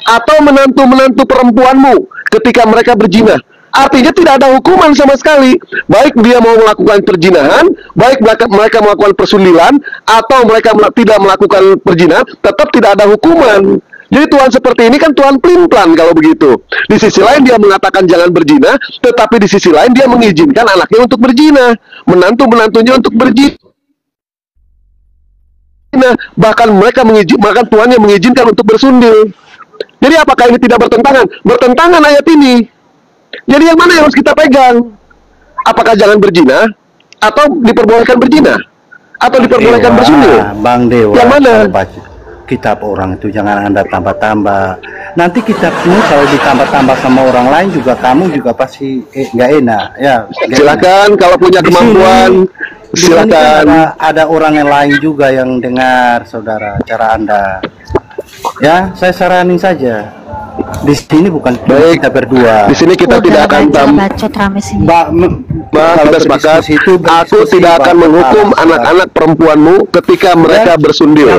atau menantu-menantu perempuanmu ketika mereka berzina. Artinya tidak ada hukuman sama sekali. Baik dia mau melakukan perzinahan, baik mereka melakukan persundilan, atau mereka tidak melakukan perzinahan, tetap tidak ada hukuman. Jadi Tuhan seperti ini kan Tuhan pelin-pelan kalau begitu. Di sisi lain dia mengatakan jangan berzina, tetapi di sisi lain dia mengizinkan anaknya untuk berzina, menantu-menantunya untuk berzina. Bahkan Tuhan yang mengizinkan untuk bersundil. Jadi apakah ini tidak bertentangan? Bertentangan ayat ini. Jadi yang mana yang harus kita pegang? Apakah jangan berzina atau diperbolehkan berzina? Atau diperbolehkan bersundil? Bang Dewa, yang mana? Kitab orang itu jangan Anda tambah-tambah. Nanti kitabmu kalau ditambah-tambah sama orang lain juga kamu juga pasti nggak enak ya. Silakan kalau punya kemampuan, silakan. Kan ada orang yang lain juga yang dengar saudara cara Anda. Ya, saya saranin saja. Di sini bukan baik, kita berdua. Di sini kita tidak akan bacot Rames ini. Kita sepakat. Aku tidak akan menghukum anak-anak perempuanmu ketika mereka bersundil.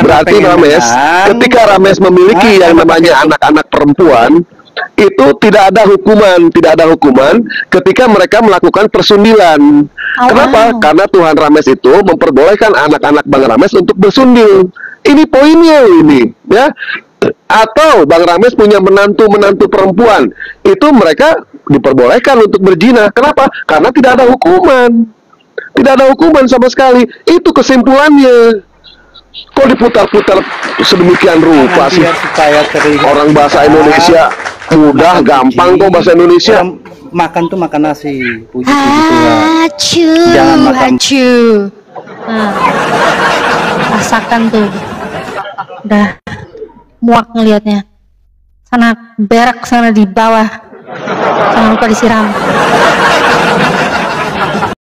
Berarti Rames, ketika Rames memiliki yang namanya anak-anak perempuan, itu tidak ada hukuman ketika mereka melakukan persundilan. Kenapa? Karena Tuhan Rames itu memperbolehkan anak-anak Bang Rames untuk bersundil. Ini poinnya ini, ya. Atau Bang Rames punya menantu perempuan, itu mereka diperbolehkan untuk berzina. Kenapa? Karena tidak ada hukuman sama sekali. Itu kesimpulannya. Kok diputar-putar sedemikian rupa sih? Orang bahasa Indonesia mudah, gampang kok bahasa Indonesia. Makan tuh makan nasi. Jangan makan. Rasakan tuh. Udah muak ngelihatnya. Sana berak sana di bawah. Jangan lupa disiram.